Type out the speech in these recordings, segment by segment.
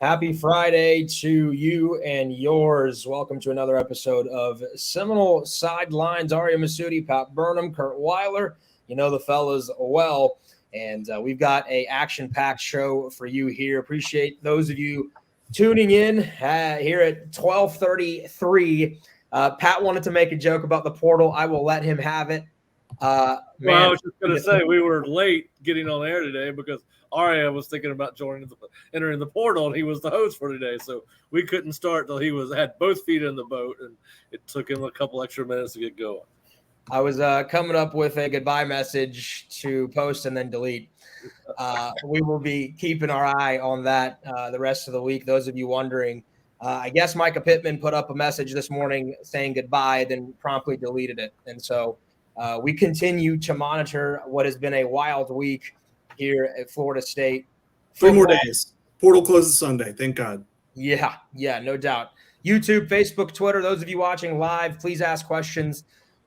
Happy Friday to you and yours. Welcome to another episode of Seminole Sidelines. Ariya Massoudi, Patrick Burnham, Curt, Weiler. You know the fellas well. And we've got a action-packed show for you here. Appreciate those of you tuning in here at 12:33. Pat wanted to make a joke about the portal. I will let him have it. I was just going to say we were late getting on air today because Ariya was thinking about entering the portal, and he was the host for today. So we couldn't start till he had both feet in the boat, and it took him a couple extra minutes to get going. I was coming up with a goodbye message to post and then delete. We will be keeping our eye on that the rest of the week. Those of you wondering, I guess Mycah Pittman put up a message this morning saying goodbye, then promptly deleted it. And so we continue to monitor what has been a wild week here at Florida State. 3 more days. Portal closes Sunday. Thank God. Yeah, no doubt. YouTube, Facebook, Twitter, those of you watching live, please ask questions.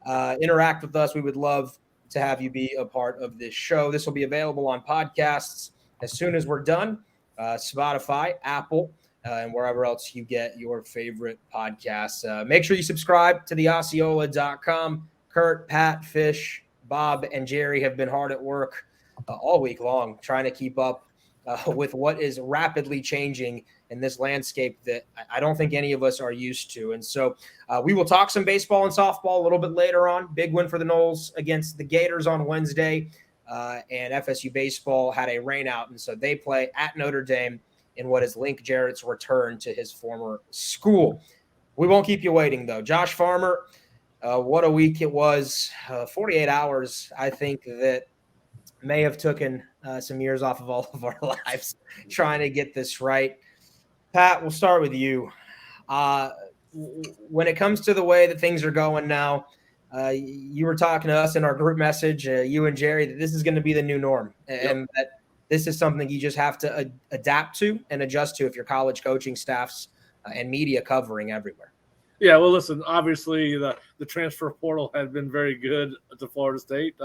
Interact with us. We would love to have you be a part of this show. This will be available on podcasts as soon as we're done. Spotify, Apple, and wherever else you get your favorite podcasts. Make sure you subscribe to theosceola.com. Curt, Pat, Fish, Bob, and Jerry have been hard at work all week long trying to keep up with what is rapidly changing in this landscape that I don't think any of us are used to. And so we will talk some baseball and softball a little bit later on. Big win for the Noles against the Gators on Wednesday. And FSU baseball had a rain out. And so they play at Notre Dame in what is Link Jarrett's return to his former school. We won't keep you waiting, though. Josh Farmer, what a week it was. 48 hours, I think, that may have taken some years off of all of our lives trying to get this right. Pat, we'll start with you. When it comes to the way that things are going now, you were talking to us in our group message, you and Jerry, that this is going to be the new norm, and that this is something you just have to adapt to and adjust to if you're college coaching staffs and media covering everywhere. Yeah, well, listen, obviously the transfer portal had been very good to Florida State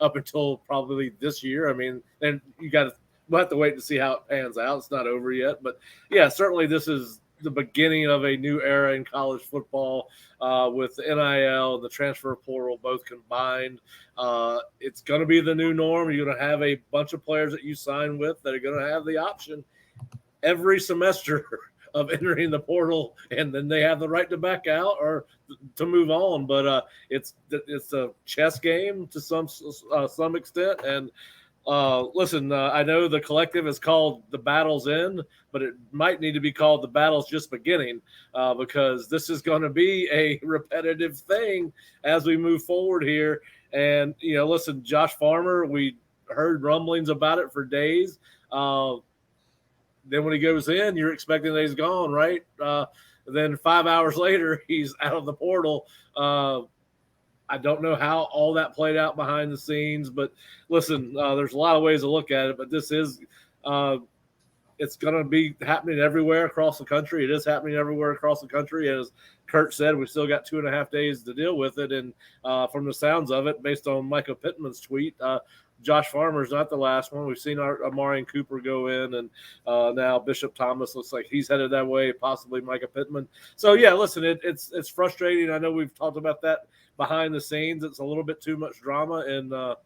up until probably this year. I mean, and we'll have to wait to see how it pans out. It's not over yet. But, yeah, certainly this is the beginning of a new era in college football with the NIL and the transfer portal both combined. It's going to be the new norm. You're going to have a bunch of players that you sign with that are going to have the option every semester of entering the portal, and then they have the right to back out or to move on. But it's a chess game to some extent. And listen, I know the collective is called The Battle's End, but it might need to be called The Battle's Just Beginning because this is going to be a repetitive thing as we move forward here. And, listen, Josh Farmer, we heard rumblings about it for days. Then when he goes in, you're expecting that he's gone, right? Then 5 hours later, he's out of the portal. I don't know how all that played out behind the scenes, but listen, there's a lot of ways to look at it, but this is it's going to be happening everywhere across the country. It is happening everywhere across the country. As Curt said, we still got 2.5 days to deal with it. And from the sounds of it, based on Mycah Pittman's tweet, Josh Farmer's not the last one. We've seen our Omarrion Cooper go in, and now Bishop Thomas looks like he's headed that way, possibly Mycah Pittman. So, yeah, listen, it's frustrating. I know we've talked about that behind the scenes. It's a little bit too much drama in a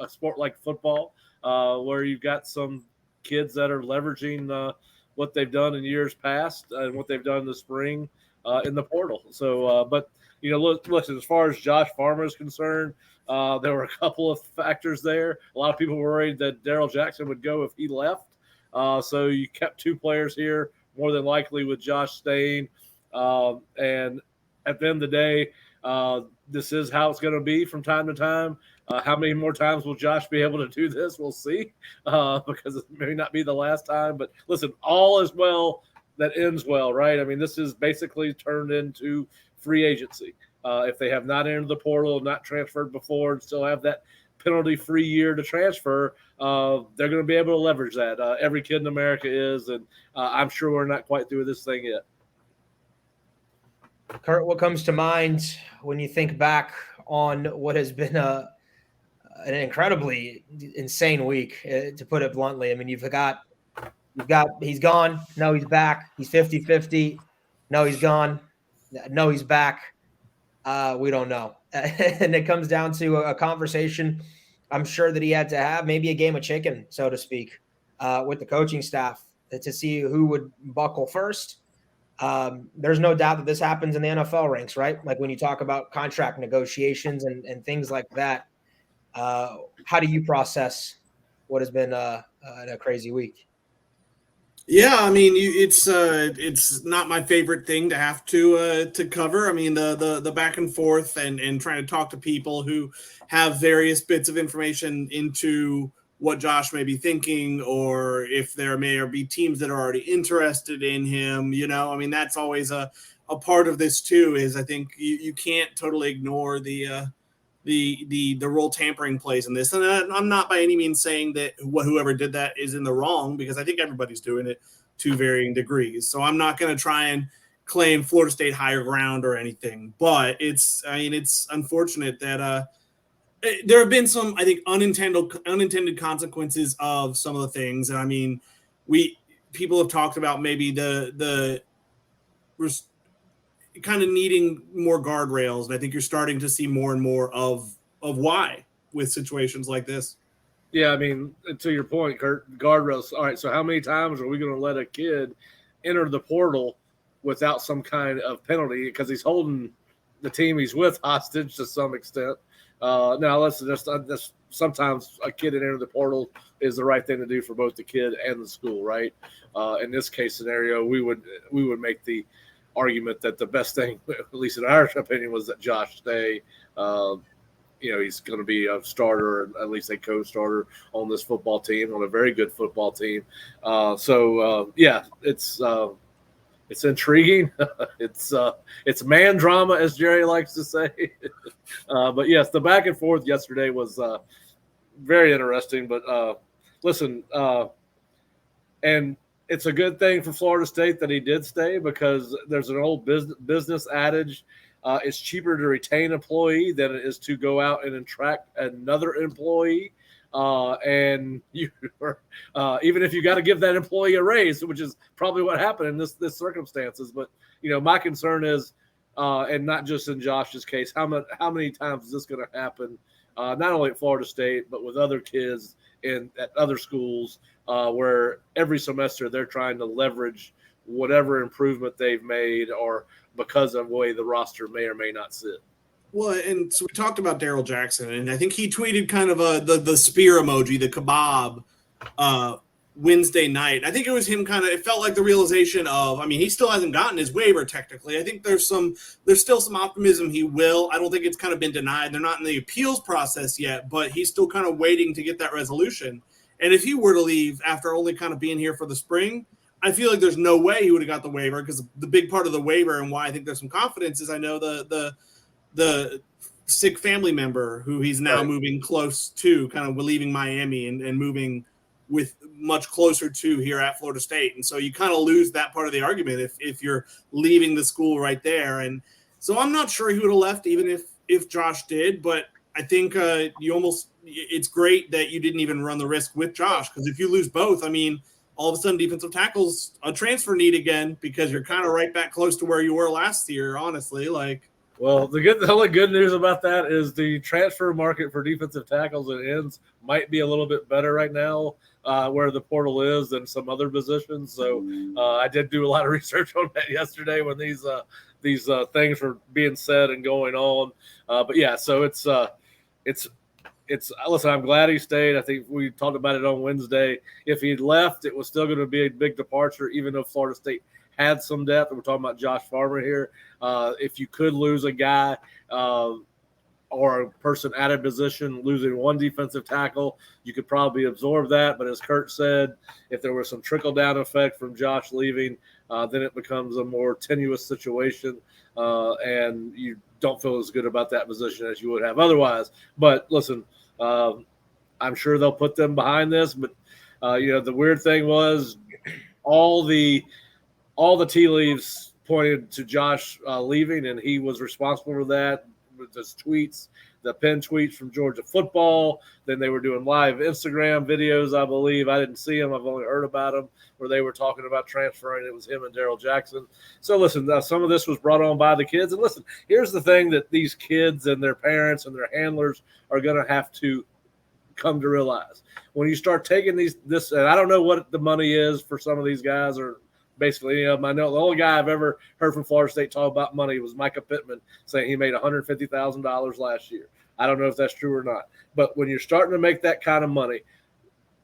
sport like football where you've got some kids that are leveraging what they've done in years past and what they've done this spring in the portal. So, but, listen, as far as Josh Farmer is concerned, there were a couple of factors there. A lot of people were worried that Darrell Jackson would go if he left. So you kept 2 players here, more than likely with Josh staying. And at the end of the day, this is how it's going to be from time to time. How many more times will Josh be able to do this? We'll see because it may not be the last time. But listen, all is well that ends well, right? I mean, this is basically turned into free agency. If they have not entered the portal, not transferred before, and still have that penalty-free year to transfer, they're going to be able to leverage that. Every kid in America is, and I'm sure we're not quite through this thing yet. Curt, what comes to mind when you think back on what has been an incredibly insane week, to put it bluntly? I mean, you've got He's gone. No, he's back. He's 50-50. No, he's gone. No, he's back. We don't know. And it comes down to a conversation I'm sure that he had to have, maybe a game of chicken, so to speak, with the coaching staff to see who would buckle first. There's no doubt that this happens in the NFL ranks, right? Like when you talk about contract negotiations and things like that. How do you process what has been a crazy week? Yeah, I mean, it's not my favorite thing to have to cover. I mean, the back and forth and trying to talk to people who have various bits of information into what Josh may be thinking, or if there may be teams that are already interested in him. I mean, that's always a part of this too. Is I think you can't totally ignore the role tampering plays in this. And I'm not by any means saying that whoever did that is in the wrong, because I think everybody's doing it to varying degrees. So I'm not going to try and claim Florida State higher ground or anything, but it's unfortunate that there have been some, I think, unintended consequences of some of the things. And I mean, people have talked about maybe the kind of needing more guardrails, and I think you're starting to see more and more of why with situations like this. Yeah, I mean, to your point, Curt, guardrails. All right, so how many times are we going to let a kid enter the portal without some kind of penalty because he's holding the team he's with hostage to some extent? Now, let's just sometimes a kid enter the portal is the right thing to do for both the kid and the school, right? In this case scenario, we would make the argument that the best thing, at least in our opinion, was that Josh stay. He's going to be a starter, or at least a co-starter on this football team, on a very good football team. It's intriguing. It's man drama, as Jerry likes to say. But yes, the back and forth yesterday was very interesting. But listen, and it's a good thing for Florida State that he did stay, because there's an old business adage. It's cheaper to retain an employee than it is to go out and attract another employee. And you, even if you got to give that employee a raise, which is probably what happened in this circumstances. But my concern is, and not just in Josh's case, how many times is this going to happen? Not only at Florida State, but with other kids at other schools, where every semester they're trying to leverage whatever improvement they've made, or because of the way the roster may or may not sit. Well, and so we talked about Daryl Jackson, and I think he tweeted kind of the spear emoji, the kebab, Wednesday night. I think it was him it felt like the realization of, I mean, he still hasn't gotten his waiver technically. I think there's still some optimism he will. I don't think it's kind of been denied. They're not in the appeals process yet, but he's still kind of waiting to get that resolution. And if he were to leave after only kind of being here for the spring, I feel like there's no way he would have got the waiver, because the big part of the waiver and why I think there's some confidence is I know the sick family member who he's now moving close to, kind of leaving Miami and moving with much closer to here at Florida State. And so you kind of lose that part of the argument if you're leaving the school right there. And so I'm not sure he would have left even if Josh did, but I think it's great that you didn't even run the risk with Josh, because if you lose both, I mean, all of a sudden defensive tackle's a transfer need again, because you're kind of right back close to where you were last year, honestly. Well, the only good news about that is the transfer market for defensive tackles and ends might be a little bit better right now, where the portal is, than some other positions. So I did do a lot of research on that yesterday when these things were being said and going on. But yeah, so it's listen, I'm glad he stayed. I think we talked about it on Wednesday. If he'd left, it was still going to be a big departure, even though Florida State had some depth. And we're talking about Josh Farmer here. If you could lose a guy or a person at a position, losing one defensive tackle, you could probably absorb that. But as Curt said, if there was some trickle-down effect from Josh leaving, then it becomes a more tenuous situation, and you don't feel as good about that position as you would have otherwise. But listen, I'm sure they'll put them behind this. But the weird thing was all the tea leaves pointed to Josh leaving, and he was responsible for that with his tweets the pin tweets from Georgia football. Then they were doing live Instagram videos, I believe. I didn't see them. I've only heard about them, where they were talking about transferring. It was him and Daryl Jackson. So listen, some of this was brought on by the kids. And listen, here's the thing that these kids and their parents and their handlers are going to have to come to realize. When you start taking this, and I don't know what the money is for some of these guys, or basically, I know the only guy I've ever heard from Florida State talk about money was Mycah Pittman, saying he made $150,000 last year. I don't know if that's true or not. But when you're starting to make that kind of money,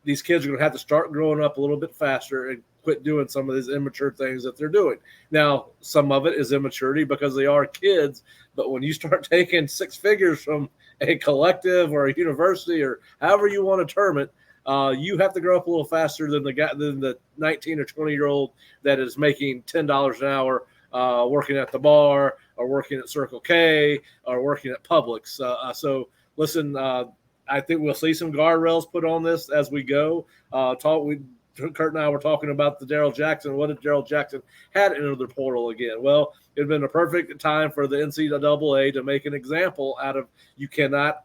these kids are going to have to start growing up a little bit faster and quit doing some of these immature things that they're doing. Now, some of it is immaturity because they are kids, but when you start taking six figures from a collective or a university or however you want to term it, you have to grow up a little faster than the 19 or 20-year-old that is making $10 an hour working at the bar or working at Circle K or working at Publix. So listen, I think we'll see some guardrails put on this as we go. Curt and I were talking about the Daryl Jackson. What if Daryl Jackson had entered the portal again? Well, it had been a perfect time for the NCAA to make an example out of you cannot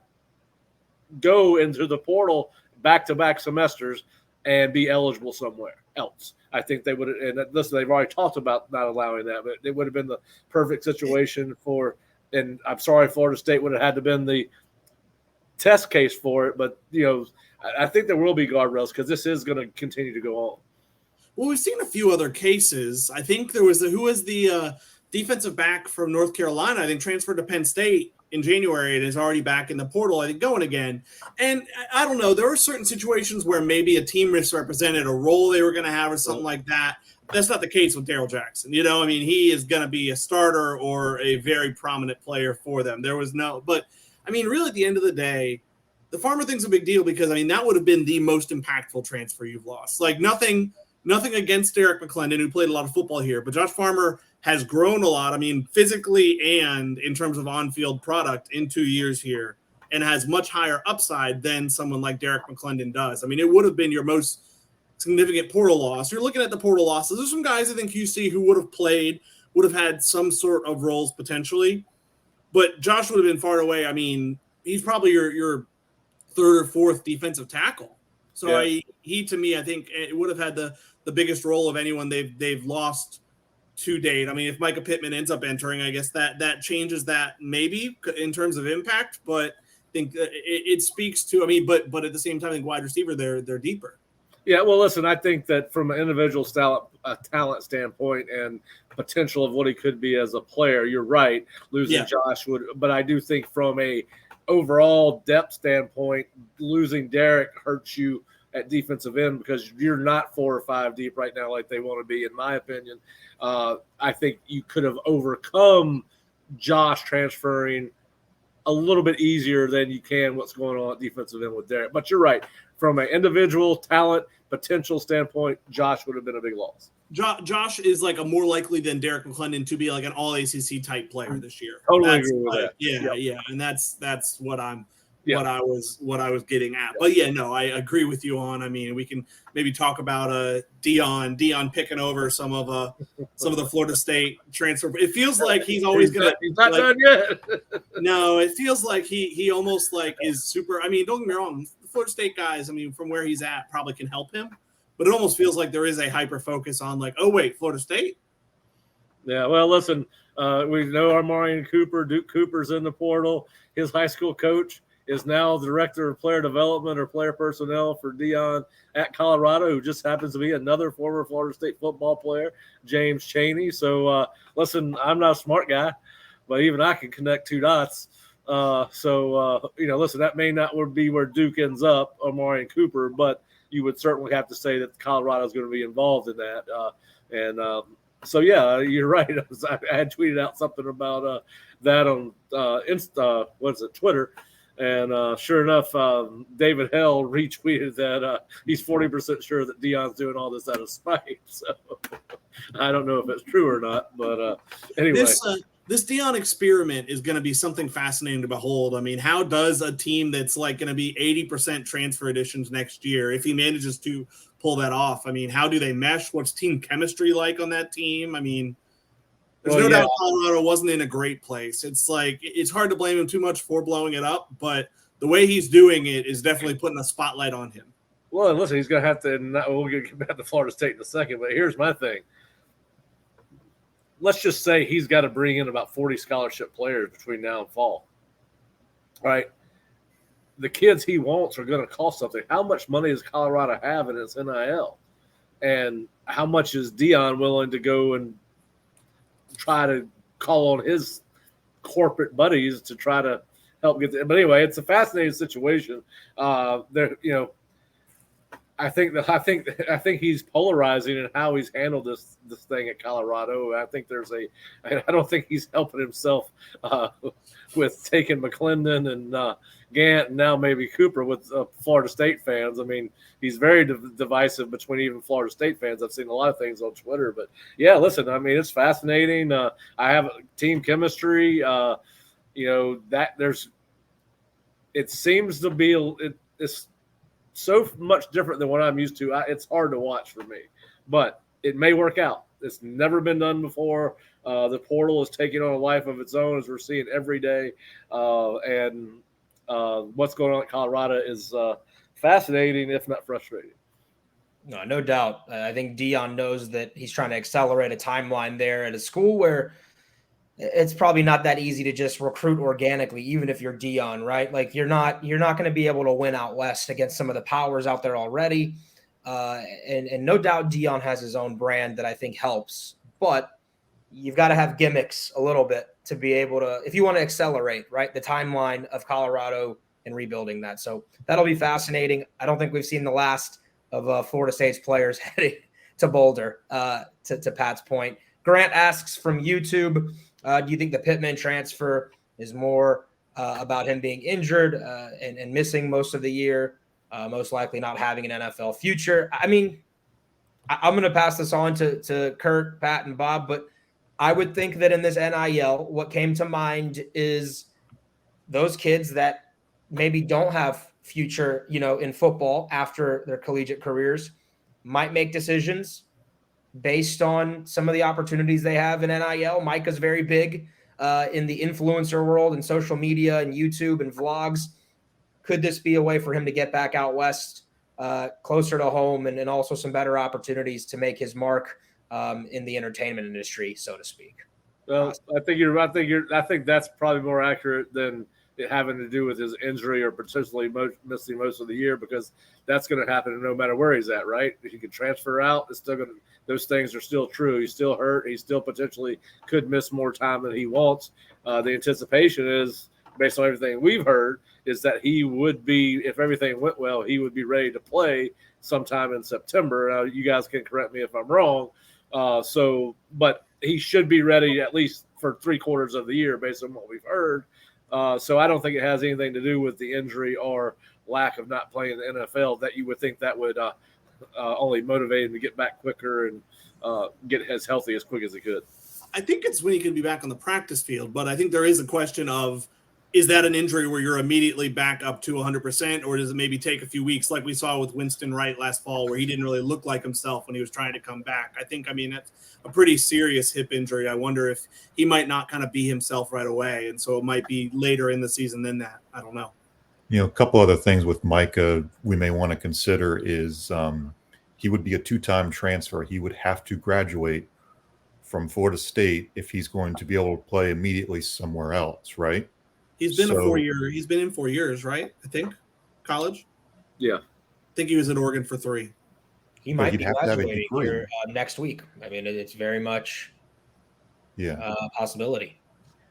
go into the portal back-to-back semesters and be eligible somewhere else. I think they would have, and listen, they've already talked about not allowing that, but it would have been the perfect situation for, and I'm sorry, Florida State would have had to been the test case for it, but, I think there will be guardrails because this is going to continue to go on. Well, we've seen a few other cases. I think there was the defensive back from North Carolina, I think transferred to Penn State in January and is already back in the portal, I think going again. And I don't know, there were certain situations where maybe a team misrepresented a role they were going to have or something like that. That's not the case with Daryl Jackson. He is going to be a starter or a very prominent player for them. But really at the end of the day, the Farmer thing's a big deal because, that would have been the most impactful transfer you've lost. Like nothing against Derek McClendon, who played a lot of football here, but Josh Farmer has grown a lot, physically and in terms of on-field product in 2 years here, and has much higher upside than someone like Derek McClendon does. It would have been your most significant portal loss. You're looking at the portal losses. There's some guys I think you see who would have played, would have had some sort of roles potentially, but Josh would have been far away. He's probably your third or fourth defensive tackle. So he to me, I think it would have had the biggest role of anyone they've lost to date. If Mycah Pittman ends up entering, I guess that changes that maybe in terms of impact, but I think it speaks to, but at the same time, I think wide receiver, they're deeper. Yeah, well, listen, I think that from an individual talent standpoint and potential of what he could be as a player, you're right. Losing Josh would, but I do think from a overall depth standpoint, losing Derek hurts you at defensive end because you're not 4 or 5 deep right now like they want to be, in my opinion. I think you could have overcome Josh transferring a little bit easier than you can what's going on at defensive end with Derek. But you're right. From an individual talent potential standpoint, Josh would have been a big loss. Josh is like a more likely than Derek McClendon to be like an all ACC type player this year. Totally agree with that. Yeah. And that's what what I was getting at. But I agree with you on. We can maybe talk about Dion picking over some of the Florida State transfer. It feels like he's always gonna. He's not done yet. No, it feels like he almost like is super. Don't get me wrong. The Florida State guys, from where he's at, probably can help him. But it almost feels like there is a hyper focus on like, oh wait, Florida State. Yeah, well, listen, we know Omarrion Cooper. Duke Cooper's in the portal. His high school coach is now the director of player development or player personnel for Dion at Colorado, who just happens to be another former Florida State football player, James Chaney. So, listen, I'm not a smart guy, but even I can connect 2 dots. Listen, that may not be where Duke ends up, Omarrion Cooper, but you would certainly have to say that Colorado is going to be involved in that. You're right. I had tweeted out something about that on Twitter. And sure enough, David Hell retweeted that he's 40% sure that Dion's doing all this out of spite. So I don't know if it's true or not, but anyway. This Dion experiment is going to be something fascinating to behold. How does a team that's like going to be 80% transfer additions next year, if he manages to pull that off? How do they mesh? What's team chemistry like on that team? There's no doubt Colorado wasn't in a great place. It's like it's hard to blame him too much for blowing it up, but the way he's doing it is definitely putting a spotlight on him. Well, listen, he's going to have to – we'll get back to Florida State in a second, but here's my thing. Let's just say he's got to bring in about 40 scholarship players between now and fall. All right? The kids he wants are going to cost something. How much money does Colorado have in its NIL? And how much is Dion willing to go and try to call on his corporate buddies to try to help get – but anyway, it's a fascinating situation. I think he's polarizing in how he's handled this thing at Colorado. I don't think he's helping himself with taking McClendon and Gant and now maybe Cooper with Florida State fans. I mean, he's very divisive between even Florida State fans. I've seen a lot of things on Twitter, but yeah, listen, I mean, it's fascinating. I have team chemistry. It seems to be it's so much different than what I'm used to. It's hard to watch for me, but it may work out. It's never been done before. The portal is taking on a life of its own, as we're seeing every day. And what's going on at Colorado is fascinating, if not frustrating. No doubt. I think Dion knows that he's trying to accelerate a timeline there at a school where it's probably not that easy to just recruit organically, even if you're Dion, right? Like you're not going to be able to win out West against some of the powers out there already. And no doubt Dion has his own brand that I think helps, but you've got to have gimmicks a little bit to be able to, if you want to accelerate, right, the timeline of Colorado and rebuilding that. So that'll be fascinating. I don't think we've seen the last of Florida State's players heading to Boulder, to Pat's point. Grant asks from YouTube, do you think the Pittman transfer is more about him being injured and missing most of the year, most likely not having an NFL future? I mean, I'm going to pass this on to Curt, Pat, and Bob, but I would think that in this NIL, what came to mind is those kids that maybe don't have future, in football after their collegiate careers might make decisions based on some of the opportunities they have in NIL. Mycah's very big in the influencer world and social media and YouTube and vlogs. Could this be a way for him to get back out West, closer to home, and also some better opportunities to make his mark in the entertainment industry, so to speak? Well, I think that's probably more accurate than it having to do with his injury or potentially missing most of the year, because that's going to happen no matter where he's at, right? If he can transfer out, it's still going to. Those things are still true. He's still hurt. He still potentially could miss more time than he wants. The anticipation is, based on everything we've heard, is that he would be, if everything went well, he would be ready to play sometime in September. You guys can correct me if I'm wrong. But he should be ready at least for 3/4 of the year based on what we've heard. So I don't think it has anything to do with the injury or lack of not playing the NFL, that you would think that would only motivate him to get back quicker and get as healthy as quick as he could. I think it's when he can be back on the practice field, but I think there is a question of, is that an injury where you're immediately back up to 100%, or does it maybe take a few weeks like we saw with Winston Wright last fall, where he didn't really look like himself when he was trying to come back? I mean, that's a pretty serious hip injury. I wonder if he might not kind of be himself right away, and so it might be later in the season than that. I don't know. A couple other things with Mycah we may want to consider is he would be a 2-time transfer. He would have to graduate from Florida State if he's going to be able to play immediately somewhere else, right? He's been He's been in 4 years, right? I think college. Yeah, I think he was at Oregon for 3. He might be graduating here next week. I mean, it's very much a possibility.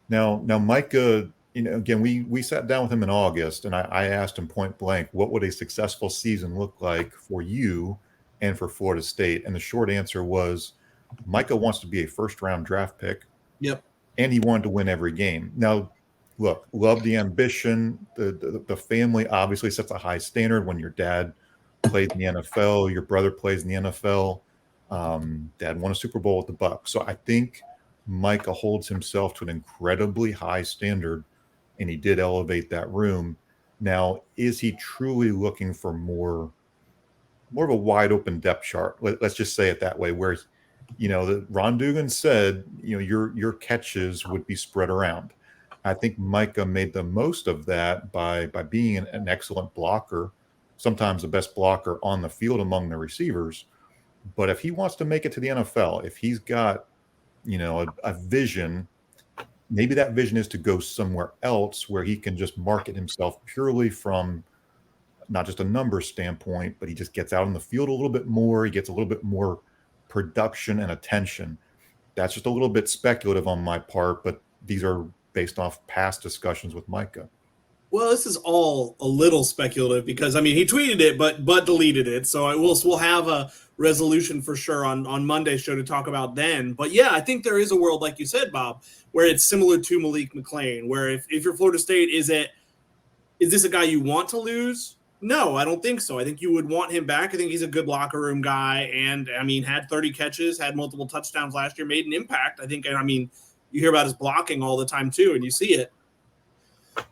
Now, Mycah. Again, we sat down with him in August, and I asked him point blank, what would a successful season look like for you and for Florida State? And the short answer was, Mycah wants to be a first-round draft pick. Yep. And he wanted to win every game. Now, look, love the ambition. The family obviously sets a high standard. When your dad played in the NFL, your brother plays in the NFL. Dad won a Super Bowl with the Bucs. So I think Mycah holds himself to an incredibly high standard, and he did elevate that room. Now, is he truly looking for more of a wide open depth chart? Let's just say it that way, where that Ron Dugan said, your catches would be spread around. I think Mycah made the most of that by being an excellent blocker, sometimes the best blocker on the field among the receivers. But if he wants to make it to the NFL, if he's got, a vision, maybe that vision is to go somewhere else where he can just market himself purely from not just a numbers standpoint, but he just gets out on the field a little bit more. He gets a little bit more production and attention. That's just a little bit speculative on my part, but these are based off past discussions with Mycah. Well, this is all a little speculative because he tweeted it, but deleted it. So we'll have a resolution for sure on Monday's show to talk about then. But yeah, I think there is a world, like you said, Bob, where it's similar to Malik McClain, where if you're Florida State, is this a guy you want to lose? No, I don't think so. I think you would want him back. I think he's a good locker room guy, and had 30 catches, had multiple touchdowns last year, made an impact. I think, you hear about his blocking all the time too, and you see it.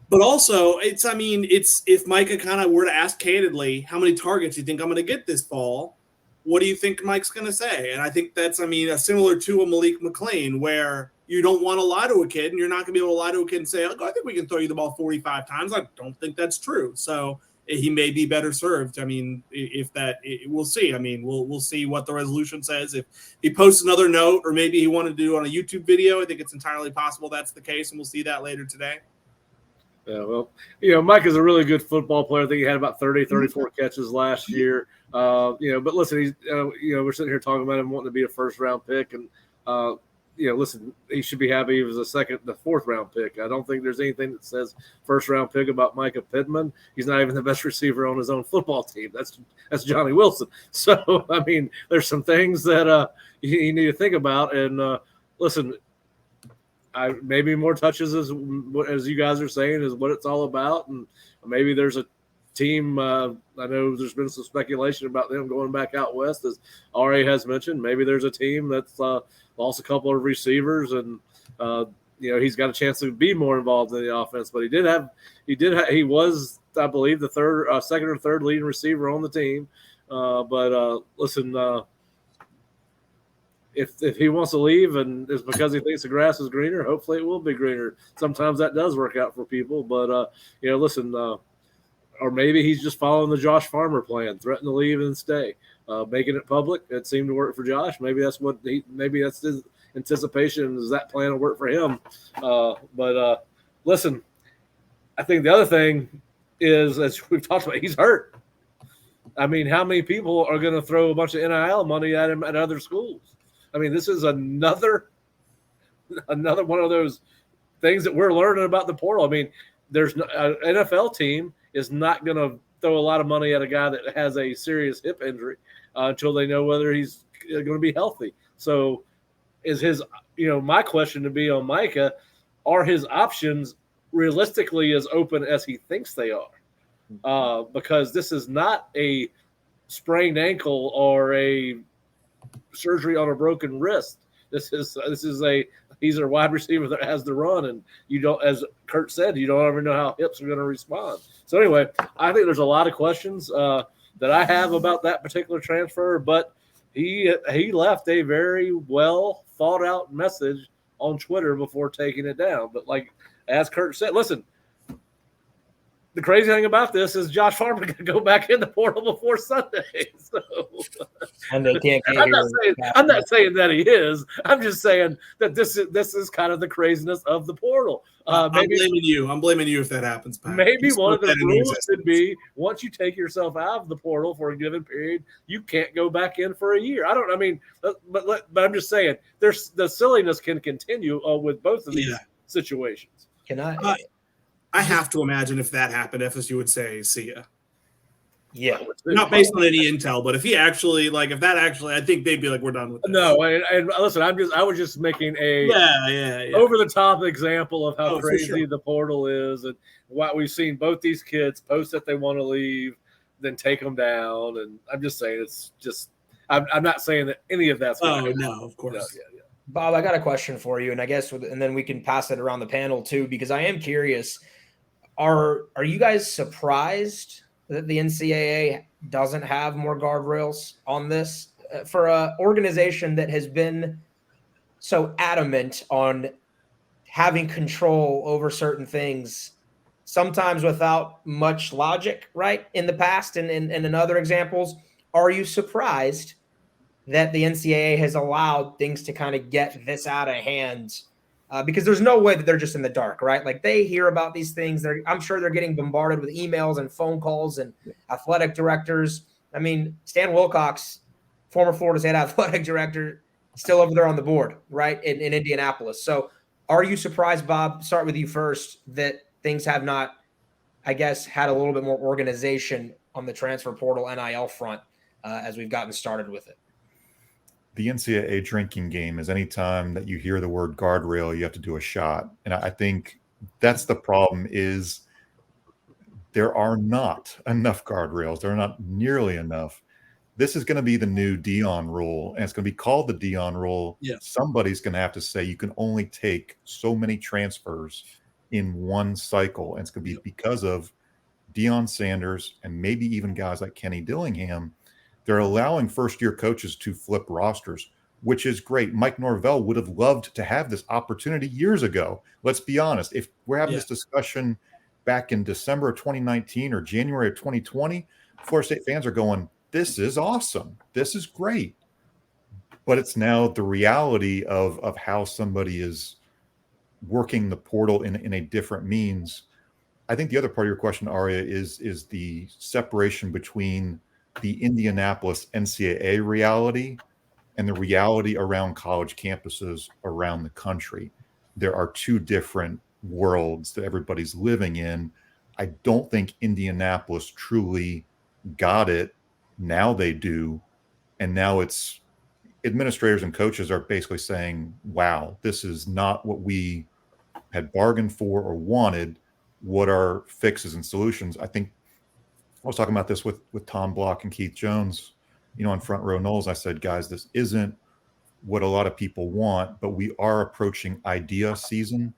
But also, if Mycah kind of were to ask candidly, how many targets do you think I'm going to get this fall? What do you think Mike's going to say? And I think that's, similar to a Malik McClain, where you don't want to lie to a kid, and you're not going to be able to lie to a kid and say, I think we can throw you the ball 45 times. I don't think that's true. So he may be better served. We'll see. We'll see what the resolution says. If he posts another note, or maybe he wanted to do it on a YouTube video, I think it's entirely possible that's the case, and we'll see that later today. Yeah, well, Mike is a really good football player. I think he had about 34 catches last year. But listen, he's, we're sitting here talking about him wanting to be a first-round pick, and listen, he should be happy he was the fourth-round pick. I don't think there's anything that says first-round pick about Mycah Pittman. He's not even the best receiver on his own football team. That's Johnny Wilson. So, there's some things that you need to think about. And listen, maybe more touches as you guys are saying is what it's all about, and maybe there's a team. I know there's been some speculation about them going back out west, as Ariya has mentioned. Maybe there's a team that's lost a couple of receivers, and he's got a chance to be more involved in the offense. But he was, I believe, the second or third leading receiver on the team. Listen. If he wants to leave and it's because he thinks the grass is greener, hopefully it will be greener. Sometimes that does work out for people, but listen, or maybe he's just following the Josh Farmer plan, threaten to leave and stay, making it public. It seemed to work for Josh. Maybe that's his anticipation is that plan will work for him. Listen, I think the other thing is, as we've talked about, he's hurt. How many people are going to throw a bunch of NIL money at him at other schools? This is another one of those things that we're learning about the portal. There's an NFL team is not going to throw a lot of money at a guy that has a serious hip injury until they know whether he's going to be healthy. So is his, my question to be on Mycah, are his options realistically as open as he thinks they are? Because this is not a sprained ankle or a surgery on a broken wrist. He's a wide receiver that has the run, and you don't, as Curt said, you don't ever know how hips are going to respond. So anyway, I think there's a lot of questions that I have about that particular transfer, but he left a very well thought out message on Twitter before taking it down. But like as Curt said, listen, the crazy thing about this is Josh Farmer can go back in the portal before Sunday. So, and they can't. I'm not saying that he is. I'm just saying that this is kind of the craziness of the portal. I'm blaming you. I'm blaming you if that happens, Pat. Maybe one of the rules should be once you take yourself out of the portal for a given period, you can't go back in for a year. But I'm just saying the silliness can continue with both of these situations. Can I? I have to imagine if that happened, FSU would say, see ya. Yeah. Not based on any intel, but if I think they'd be like, we're done with this. No, and listen, I was just making a over the top example of how crazy the portal is, and what we've seen both these kids post that they want to leave, then take them down. And I'm just saying it's just I'm not saying that any of that's no, of course. No, yeah. Bob, I got a question for you, and I guess and then we can pass it around the panel too, because I am curious. Are you guys surprised that the NCAA doesn't have more guardrails on this? for a organization that has been so adamant on having control over certain things, sometimes without much logic, right? In the past and in other examples, are you surprised that the NCAA has allowed things to kind of get this out of hand? Because there's no way that they're just in the dark, right? Like they hear about these things. I'm sure they're getting bombarded with emails and phone calls and athletic directors. I mean, Stan Wilcox, former Florida State athletic director, still over there on the board, right, in Indianapolis. So are you surprised, Bob, start with you first, that things have not, I guess, had a little bit more organization on the transfer portal NIL front as we've gotten started with it? The NCAA drinking game is any time that you hear the word guardrail, you have to do a shot. And I think that's the problem is there are not enough guardrails. There are not nearly enough. This is going to be the new Dion rule, and it's going to be called the Dion rule. Yes. Somebody's going to have to say you can only take so many transfers in one cycle. And it's going to be because of Deion Sanders and maybe even guys like Kenny Dillingham. They're allowing first-year coaches to flip rosters, which is great. Mike Norvell would have loved to have this opportunity years ago. Let's be honest. If we're having this discussion back in December of 2019 or January of 2020, Florida State fans are going, this is awesome. This is great. But it's now the reality of how somebody is working the portal in a different means. I think the other part of your question, Ariya, is the separation between the Indianapolis NCAA reality and the reality around college campuses around the country. There are two different worlds that everybody's living in. I don't think Indianapolis truly got it. Now they do. And now it's administrators and coaches are basically saying, wow, this is not what we had bargained for or wanted. What are fixes and solutions? I think I was talking about this with Tom Block and Keith Jones, on Front Row Knowles. I said, guys, this isn't what a lot of people want, but we are approaching idea season.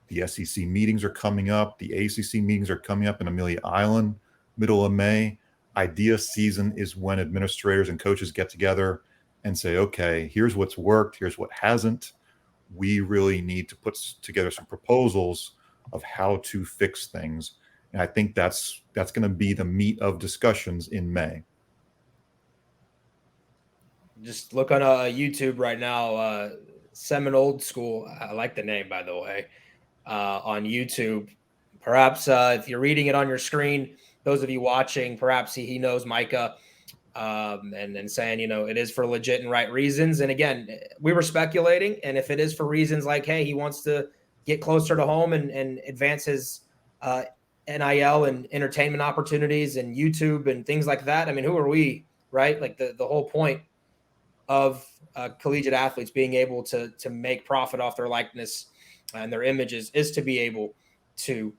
The SEC meetings are coming up. The ACC meetings are coming up in Amelia Island, middle of May. Idea season is when administrators and coaches get together and say, okay, here's what's worked. Here's what hasn't. We really need to put together some proposals of how to fix things. And I think that's going to be the meat of discussions in May. Just look on YouTube right now. Seminole School. I like the name, by the way, on YouTube. Perhaps if you're reading it on your screen, those of you watching, perhaps he knows Mycah and saying, it is for legit and right reasons. And again, we were speculating. And if it is for reasons like, hey, he wants to get closer to home and advance his NIL and entertainment opportunities and YouTube and things like that. I mean, who are we, right? Like the whole point of collegiate athletes being able to make profit off their likeness and their images is to be able to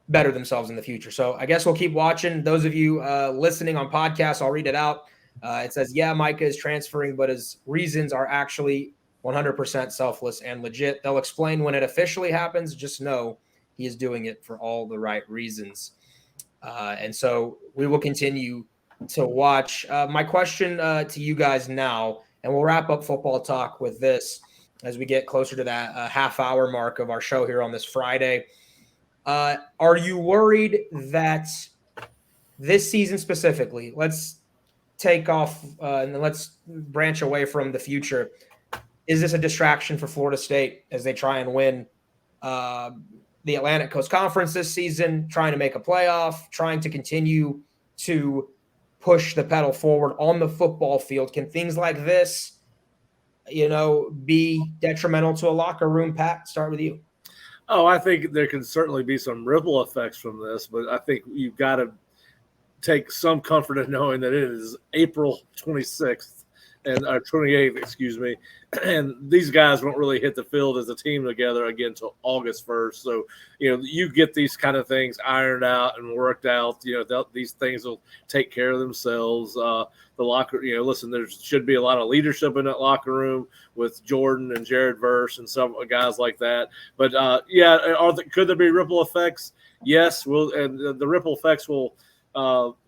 better themselves in the future. So I guess we'll keep watching. Those of you listening on podcasts, I'll read it out. It says, yeah, Mycah is transferring, but his reasons are actually 100% selfless and legit. They'll explain when it officially happens. Just know he is doing it for all the right reasons. And so we will continue to watch. My question to you guys now, and we'll wrap up football talk with this as we get closer to that half-hour mark of our show here on this Friday. Are you worried that this season specifically, let's take off and then let's branch away from the future. Is this a distraction for Florida State as they try and win the Atlantic Coast Conference this season, trying to make a playoff, trying to continue to push the pedal forward on the football field? Can things like this, be detrimental to a locker room? Pat, start with you. Oh, I think there can certainly be some ripple effects from this, but I think you've got to take some comfort in knowing that it is April 26th and 28th, excuse me, and these guys won't really hit the field as a team together again until August 1st. So, you get these kind of things ironed out and worked out. These things will take care of themselves. The locker, listen, there should be a lot of leadership in that locker room with Jordan and Jared Verse and some guys like that. But could there be ripple effects? Yes, and the ripple effects will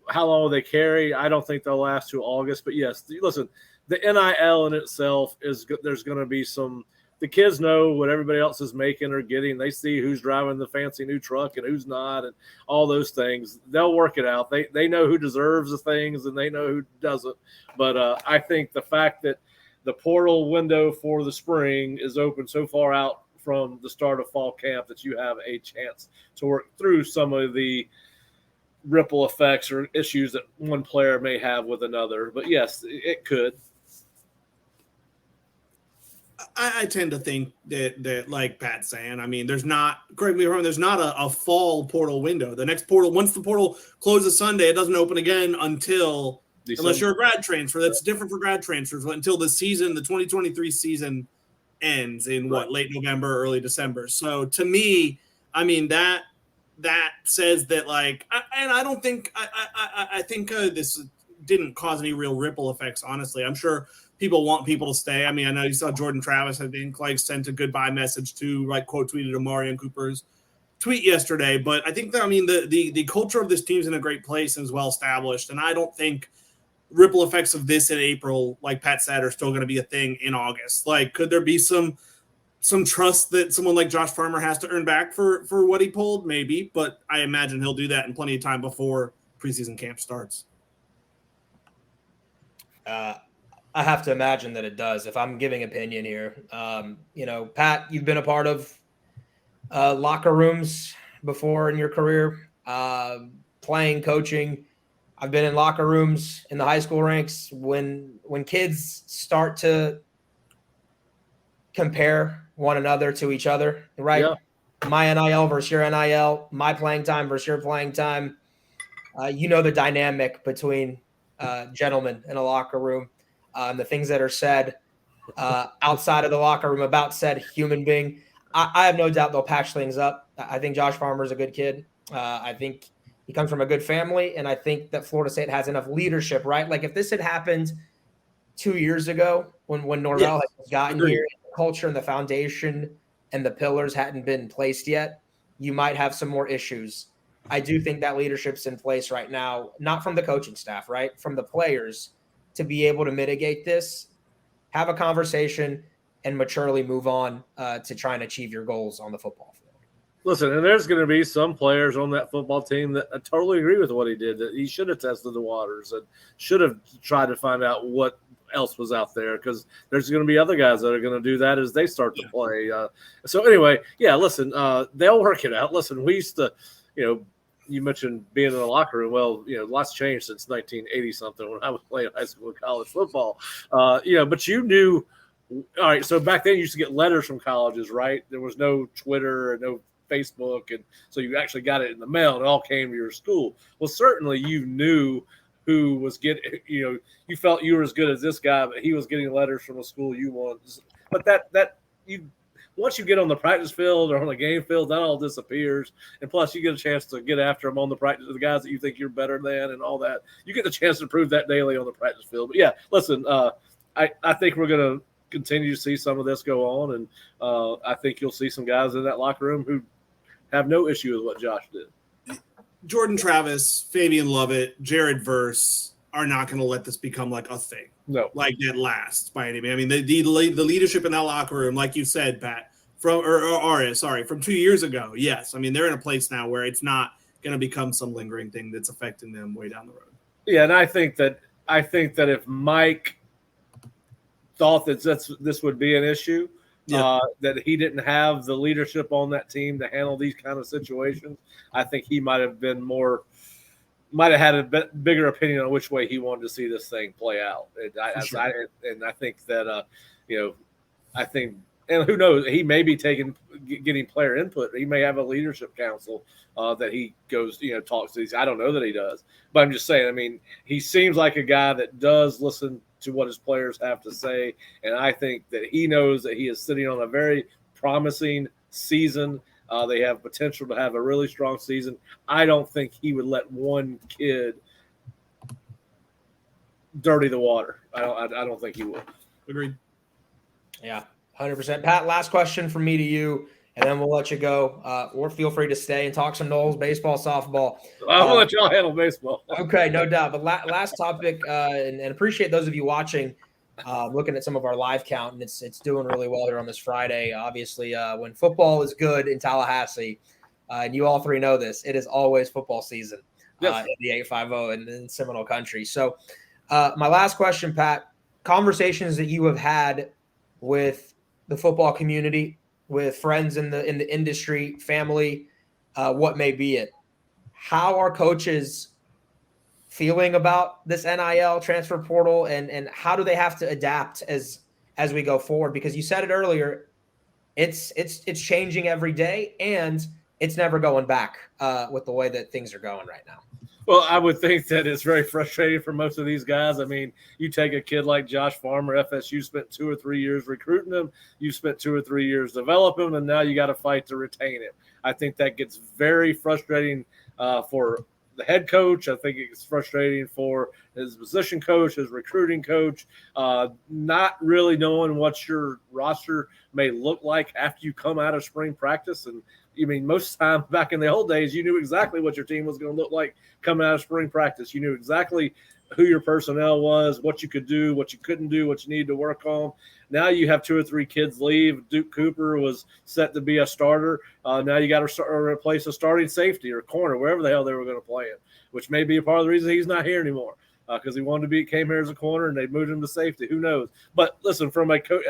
how long will they carry? I don't think they'll last through August. But yes, listen, the NIL in itself there's going to be some. The kids know what everybody else is making or getting. They see who's driving the fancy new truck and who's not, and all those things. They'll work it out. They know who deserves the things and they know who doesn't. But I think the fact that the portal window for the spring is open so far out from the start of fall camp that you have a chance to work through some of the ripple effects or issues that one player may have with another. But yes, it could. I tend to think that like Pat's saying, I mean, there's not, correct me if I'm wrong, there's not a fall portal window. The next portal, once the portal closes Sunday, it doesn't open again until December. Unless you're a grad transfer. That's different for grad transfers until the 2023 season ends in late November, early December. So to me, I mean, that says that I don't think, I think this didn't cause any real ripple effects, honestly. I'm sure people want people to stay. I mean, I know you saw Jordan Travis, I think, sent a goodbye message to, quote tweeted Omarrion Cooper's tweet yesterday. But I think that, I mean, the culture of this team's in a great place and is well established. And I don't think ripple effects of this in April, like Pat said, are still going to be a thing in August. Could there be some trust that someone like Josh Farmer has to earn back for what he pulled? Maybe, but I imagine he'll do that in plenty of time before preseason camp starts. I have to imagine that it does. If I'm giving opinion here, Pat, you've been a part of locker rooms before in your career, playing, coaching. I've been in locker rooms in the high school ranks when kids start to compare one another to each other, right? Yeah. My NIL versus your NIL, my playing time versus your playing time. The dynamic between gentlemen in a locker room. The things that are said outside of the locker room about said human being. I have no doubt they'll patch things up. I think Josh Farmer is a good kid. I think he comes from a good family, and I think that Florida State has enough leadership, right? If this had happened 2 years ago when Norvell had gotten here, the culture and the foundation and the pillars hadn't been placed yet, you might have some more issues. I do think that leadership's in place right now, not from the coaching staff, right? From the players, to be able to mitigate this, have a conversation, and maturely move on to try and achieve your goals on the football field. Listen, and there's going to be some players on that football team that totally agree with what he did, that he should have tested the waters and should have tried to find out what else was out there, because there's going to be other guys that are going to do that as they start to play. So anyway, listen, they'll work it out. Listen, we used to, you mentioned being in the locker room. Well, lots changed since 1980-something when I was playing high school and college football. But you knew – all right, so back then you used to get letters from colleges, right? There was no Twitter and no Facebook, and so you actually got it in the mail, and it all came to your school. Well, certainly you knew who was getting – you felt you were as good as this guy, but he was getting letters from a school you wanted. But that you – once you get on the practice field or on the game field, that all disappears. And plus, you get a chance to get after them on the practice, the guys that you think you're better than and all that. You get the chance to prove that daily on the practice field. But, listen, I think we're going to continue to see some of this go on. And I think you'll see some guys in that locker room who have no issue with what Josh did. Jordan Travis, Fabian Lovett, Jared Verse are not going to let this become a thing. No, that lasts by any means. I mean, the leadership in that locker room, like you said, Pat, from 2 years ago. Yes, I mean they're in a place now where it's not going to become some lingering thing that's affecting them way down the road. Yeah, and I think that if Mike thought that this would be an issue, that he didn't have the leadership on that team to handle these kind of situations, I think he might have had a bigger opinion on which way he wanted to see this thing play out. And I think that, I think, and who knows, he may be getting player input. He may have a leadership council that he goes, talks to these. I don't know that he does, but I'm just saying, I mean, he seems like a guy that does listen to what his players have to say. And I think that he knows that he is sitting on a very promising season. They have potential to have a really strong season. I don't think he would let one kid dirty the water. I don't think he would. Agreed. Yeah, 100%. Pat, last question from me to you, and then we'll let you go. Or feel free to stay and talk some Noles baseball, softball. I'm gonna let y'all handle baseball. Okay, no doubt. But last topic, and appreciate those of you watching. Looking at some of our live count, and it's doing really well here on this Friday. Obviously, when football is good in Tallahassee, and you all three know this, it is always football season in the 850 and in Seminole country. So my last question, Pat, conversations that you have had with the football community, with friends in the industry, family, what may be it. How are coaches feeling about this NIL transfer portal, and how do they have to adapt as we go forward? Because you said it earlier, it's changing every day, and it's never going back with the way that things are going right now. Well, I would think that it's very frustrating for most of these guys. I mean, you take a kid like Josh Farmer, FSU spent 2 or 3 years recruiting him. You spent 2 or 3 years developing him, and now you got to fight to retain him. I think that gets very frustrating for the head coach. I think it's frustrating for his position coach, his recruiting coach, not really knowing what your roster may look like after you come out of spring practice. And I mean, most of the time back in the old days, you knew exactly what your team was going to look like coming out of spring practice. You knew exactly who your personnel was, what you could do, what you couldn't do, what you needed to work on. Now you have 2 or 3 kids leave. Duke Cooper was set to be a starter. Now you got to replace a starting safety or corner, wherever the hell they were going to play him, which may be a part of the reason he's not here anymore, because he wanted to came here as a corner and they moved him to safety. Who knows? But listen, from a coach,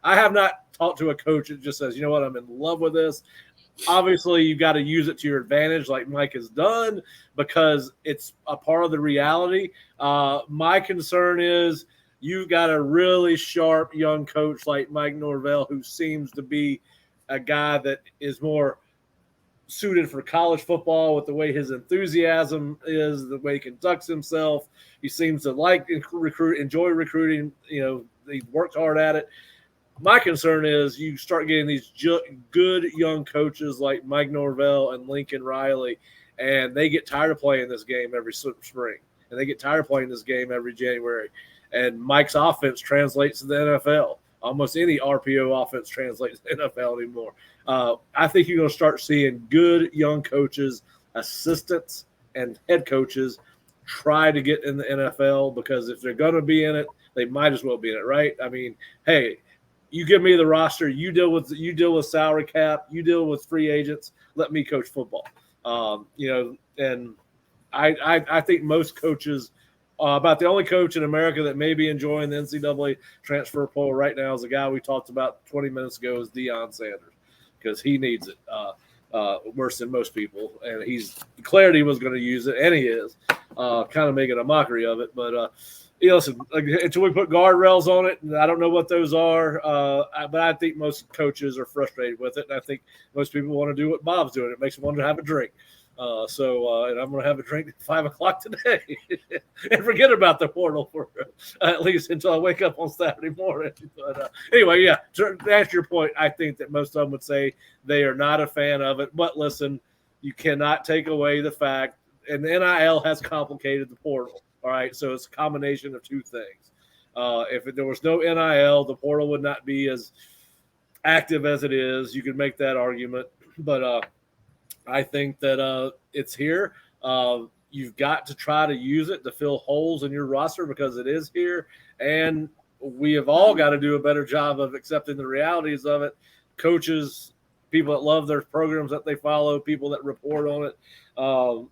I have not talked to a coach that just says, you know what, I'm in love with this. Obviously, you've got to use it to your advantage like Mike has done, because it's a part of the reality. My concern is you've got a really sharp young coach like Mike Norvell, who seems to be a guy that is more suited for college football with the way his enthusiasm is, the way he conducts himself. He seems to enjoy recruiting. You know, he worked hard at it. My concern is you start getting these good young coaches like Mike Norvell and Lincoln Riley, and they get tired of playing this game every spring, and they get tired of playing this game every January. And Mike's offense translates to the NFL. Almost any RPO offense translates to the NFL anymore. I think you're going to start seeing good young coaches, assistants, and head coaches try to get in the NFL, because if they're going to be in it, they might as well be in it, right? I mean, hey, you give me the roster, you deal with salary cap, you deal with free agents, let me coach football. And I think most coaches, about the only coach in America that may be enjoying the NCAA transfer portal right now is the guy we talked about 20 minutes ago, is Deion Sanders, because he needs it worse than most people. And he's declared he was going to use it, and he is kind of making a mockery of it. But listen, until we put guardrails on it, and I don't know what those are, but I think most coaches are frustrated with it, and I think most people want to do what Bob's doing. It makes them want to have a drink. And I'm going to have a drink at 5 o'clock today and forget about the portal for at least until I wake up on Saturday morning. But anyway, yeah, to answer your point, I think that most of them would say they are not a fan of it. But listen, you cannot take away the fact, and the NIL has complicated the portal. All right, so it's a combination of 2 things. If there was no NIL, the portal would not be as active as it is. You could make that argument, but I think that it's here. You've got to try to use it to fill holes in your roster, because it is here, and we have all got to do a better job of accepting the realities of it. Coaches, people that love their programs that they follow, people that report on it.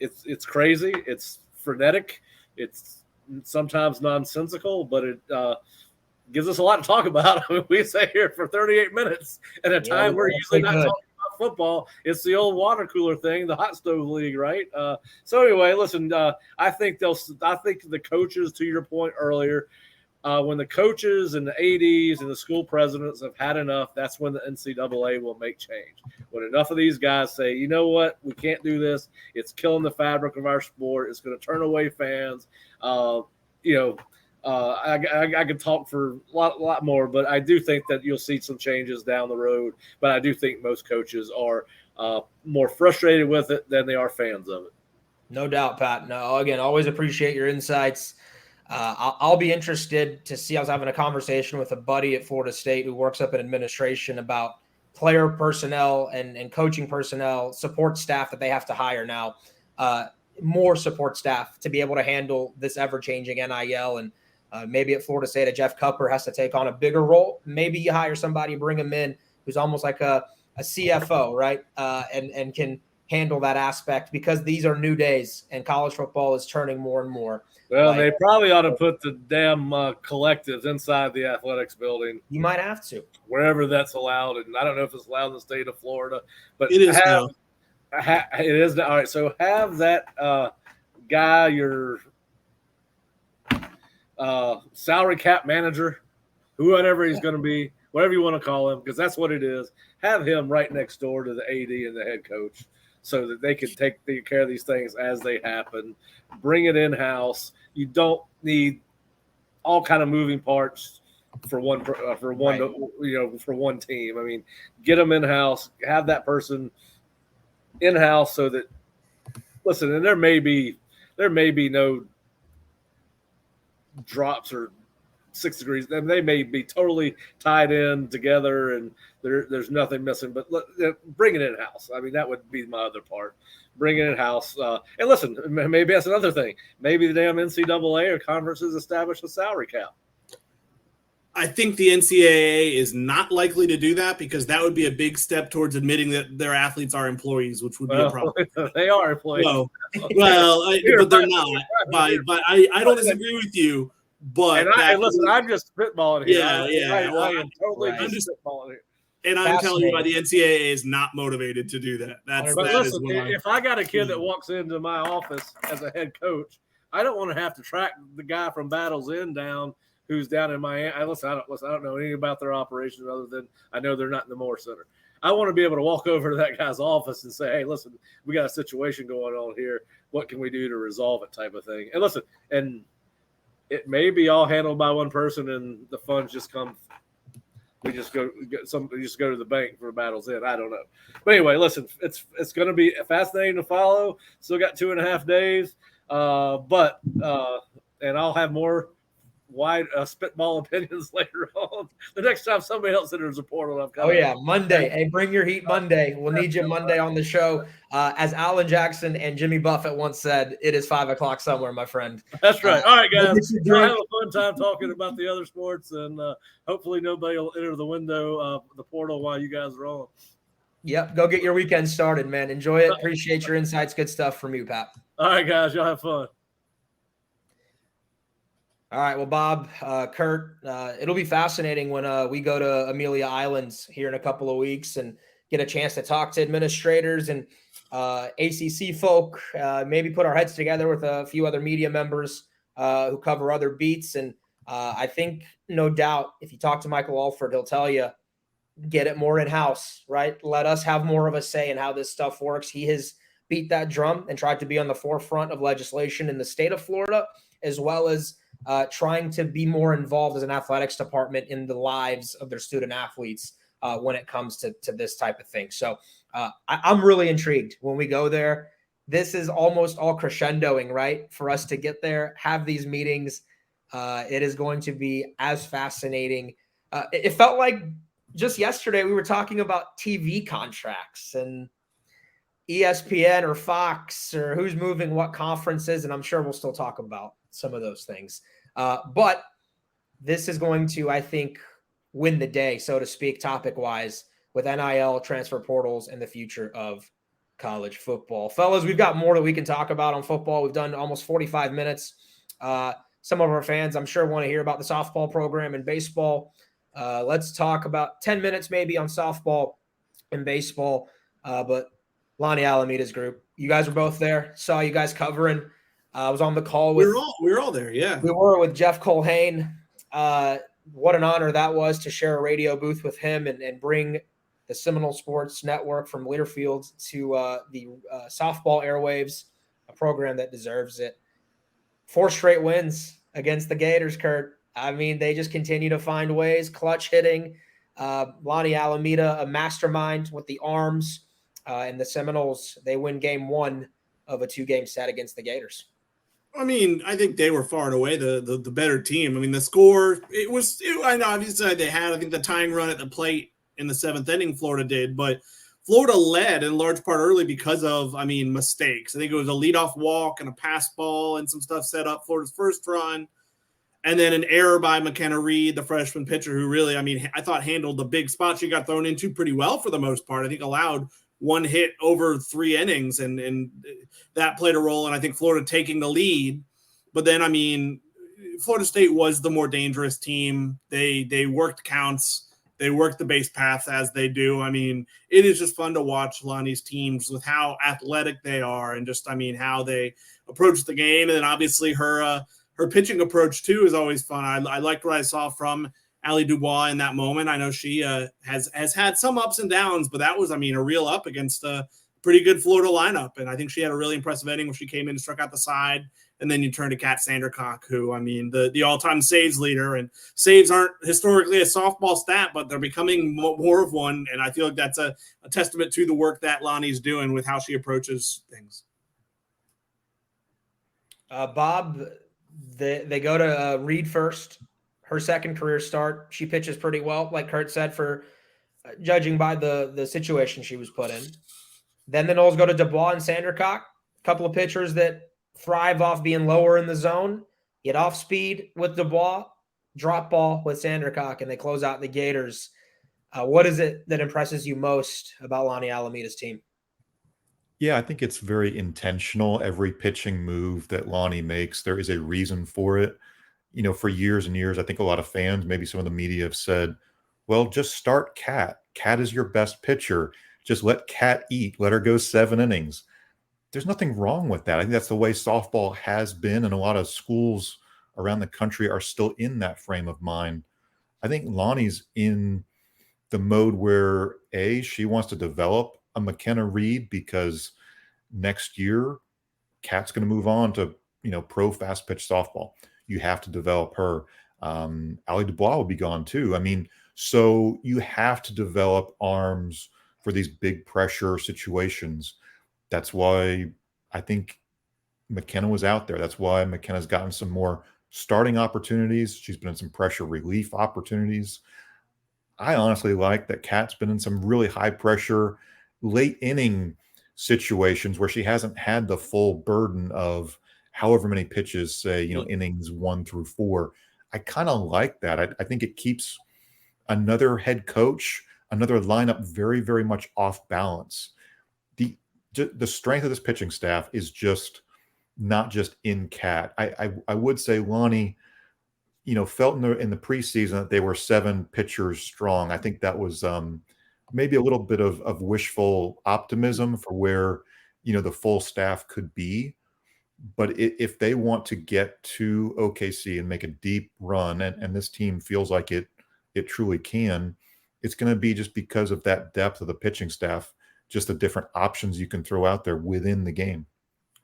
It's crazy. It's frenetic. It's sometimes nonsensical, but it gives us a lot to talk about. I mean, we sit here for 38 minutes at a time we're usually not talking about football. It's the old water cooler thing, the hot stove league, right? So anyway, listen, I think the coaches, to your point earlier, when the coaches and the ADs and the school presidents have had enough, that's when the NCAA will make change. When enough of these guys say, you know what, we can't do this. It's killing the fabric of our sport. It's going to turn away fans. I could talk for a lot more, but I do think that you'll see some changes down the road. But I do think most coaches are more frustrated with it than they are fans of it. No doubt, Pat. No, again, always appreciate your insights. I'll be interested to see. I was having a conversation with a buddy at Florida State who works up in administration about player personnel and coaching personnel, support staff that they have to hire now, more support staff to be able to handle this ever-changing NIL. And maybe at Florida State, a Jeff Cupper has to take on a bigger role. Maybe you hire somebody, bring him in who's almost like a CFO, right? And can handle that aspect, because these are new days and college football is turning more and more. Well, they probably ought to put the damn collectives inside the athletics building. You might have to. Wherever that's allowed. And I don't know if it's allowed in the state of Florida, but it is now. It is now. All right, so have that guy, your salary cap manager, whoever he's going to be, whatever you want to call him, because that's what it is. Have him right next door to the AD and the head coach, so that they can take care of these things as they happen. Bring it in-house. You don't need all kind of moving parts for one team. I mean, get them in-house. Have that person in-house so that, listen, and there may be no drops or 6 degrees. And they may be totally tied in together and there's nothing missing, but bring it in-house. I mean, that would be my other part. Bring it in-house. And listen, maybe that's another thing. Maybe the damn NCAA or conferences establish a salary cap. I think the NCAA is not likely to do that, because that would be a big step towards admitting that their athletes are employees, which would be a problem. They are employees. But they're not. But I don't disagree with you. But listen, I'm just spitballing here. I am totally just spitballing here. And I'm telling you, the NCAA is not motivated to do that. Listen, if I got a kid that walks into my office as a head coach, I don't want to have to track the guy from Battles Inn down who's down in Miami. I don't know anything about their operations other than I know they're not in the Moore Center. I want to be able to walk over to that guy's office and say, hey, listen, we got a situation going on here. What can we do to resolve it, type of thing? And listen, and it may be all handled by one person and the funds just come. We just go to the bank for Battles Inn. I don't know. But anyway, listen, it's going to be fascinating to follow. Still got 2.5 days. And I'll have more wide spitball opinions later on. The next time somebody else enters a portal, I'm coming. Oh yeah, Monday. Hey, bring your heat Monday. We'll need you Monday on the show. As Alan Jackson and Jimmy Buffett once said, it is 5 o'clock somewhere, my friend. That's right. All right, guys. We'll have a fun time talking about the other sports, and hopefully nobody will enter the window, the portal, while you guys are on. Yep. Go get your weekend started, man. Enjoy it. Appreciate your insights. Good stuff from you, Pat. All right, guys. Y'all have fun. All right. Well, Bob, Curt, it'll be fascinating when we go to Amelia Islands here in a couple of weeks and get a chance to talk to administrators and ACC folk, maybe put our heads together with a few other media members who cover other beats. And I think, no doubt, if you talk to Michael Alford, he'll tell you, get it more in-house, right? Let us have more of a say in how this stuff works. He has beat that drum and tried to be on the forefront of legislation in the state of Florida, as well as trying to be more involved as an athletics department in the lives of their student athletes when it comes to this type of thing. So I'm really intrigued when we go there. This is almost all crescendoing, right? For us to get there, have these meetings. It is going to be as fascinating. It felt like just yesterday we were talking about TV contracts and ESPN or Fox or who's moving what conferences. And I'm sure we'll still talk about some of those things. But this is going to, I think, win the day, so to speak, topic-wise, with NIL, transfer portals, and the future of college football. Fellas, we've got more that we can talk about on football. We've done almost 45 minutes. Some of our fans, I'm sure, want to hear about the softball program and baseball. Let's talk about 10 minutes maybe on softball and baseball. But Lonnie Alameda's group, you guys were both there. Saw you guys covering. I was on the call with – we were all there, yeah. We were with Jeff Colhane. What an honor that was to share a radio booth with him and bring the Seminole Sports Network from Learfield to the softball airwaves, a program that deserves it. 4 straight wins against the Gators, Curt. I mean, they just continue to find ways, clutch hitting. Lonnie Alameda, a mastermind with the arms, and the Seminoles, they win game 1 of a 2-game set against the Gators. I mean, I think they were far and away the better team. I mean, the score, I know obviously they had, I think, the tying run at the plate in the 7th inning, Florida did, but Florida led in large part early because of, mistakes. I think it was a leadoff walk and a pass ball and some stuff set up Florida's first run. And then an error by McKenna Reed, the freshman pitcher, who really, I thought handled the big spot she got thrown into pretty well for the most part. I think allowed one hit over 3 innings, and that played a role. And I think Florida taking the lead. But then, Florida State was the more dangerous team. They worked counts. They work the base paths as they do. It is just fun to watch Lonnie's teams with how athletic they are and just, how they approach the game. And then obviously her pitching approach too is always fun. I liked what I saw from Allie Dubois in that moment. I know she has had some ups and downs, but that was, a real up against a pretty good Florida lineup. And I think she had a really impressive inning when she came in and struck out the side. And then you turn to Kat Sandercock, who, the all-time saves leader. And saves aren't historically a softball stat, but they're becoming more of one. And I feel like that's a testament to the work that Lonnie's doing with how she approaches things. Bob, they go to Reed first. Her second career start. She pitches pretty well, like Curt said, for judging by the situation she was put in. Then the Noles go to Dubois and Sandercock, a couple of pitchers that thrive off being lower in the zone, get off speed with Dubois, drop ball with Sandercock, and they close out the Gators. What is it that impresses you most about Lonnie Alameda's team? Yeah, I think it's very intentional. Every pitching move that Lonnie makes, there is a reason for it. For years and years, I think a lot of fans, maybe some of the media have said, well, just start Kat. Kat is your best pitcher. Just let Kat eat. Let her go 7 innings. There's nothing wrong with that. I think that's the way softball has been, and a lot of schools around the country are still in that frame of mind. I think Lonnie's in the mode where, she wants to develop a McKenna Reed because next year, Kat's going to move on to, pro fast pitch softball. You have to develop her. Allie Dubois will be gone too. So you have to develop arms for these big pressure situations. That's why I think McKenna was out there. That's why McKenna's gotten some more starting opportunities. She's been in some pressure relief opportunities. I honestly like that Kat's been in some really high pressure late inning situations where she hasn't had the full burden of however many pitches, say, innings 1 through 4. I kind of like that. I think it keeps another head coach, another lineup very, very much off balance. The strength of this pitching staff is just not just in Kat. I would say Lonnie, felt in the preseason that they were 7 pitchers strong. I think that was maybe a little bit of wishful optimism for where, the full staff could be. But if they want to get to OKC and make a deep run, and this team feels like it truly can, it's going to be just because of that depth of the pitching staff, just the different options you can throw out there within the game.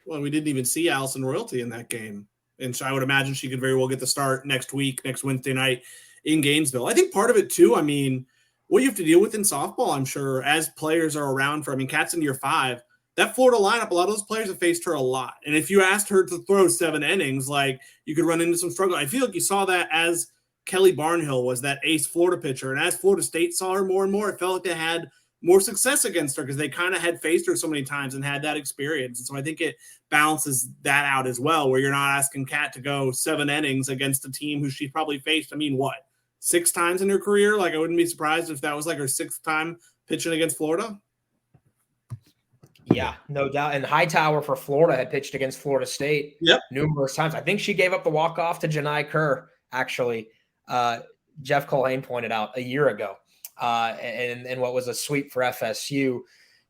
Well, we didn't even see Allison Royalty in that game. And so I would imagine she could very well get the start next Wednesday night in Gainesville. I think part of it too, what you have to deal with in softball, I'm sure, as players are around for, Kat's in year 5, that Florida lineup, a lot of those players have faced her a lot. And if you asked her to throw 7 innings, you could run into some struggle. I feel like you saw that as Kelly Barnhill was that ace Florida pitcher. And as Florida State saw her more and more, it felt like they had more success against her because they kind of had faced her so many times and had that experience. And so I think it balances that out as well, where you're not asking Kat to go 7 innings against a team who she's probably faced, 6 times in her career? I wouldn't be surprised if that was her 6th time pitching against Florida. Yeah, no doubt. And Hightower for Florida had pitched against Florida State numerous times. I think she gave up the walk-off to Janai Kerr, actually. Jeff Colhane pointed out a year ago. And what was a sweep for FSU.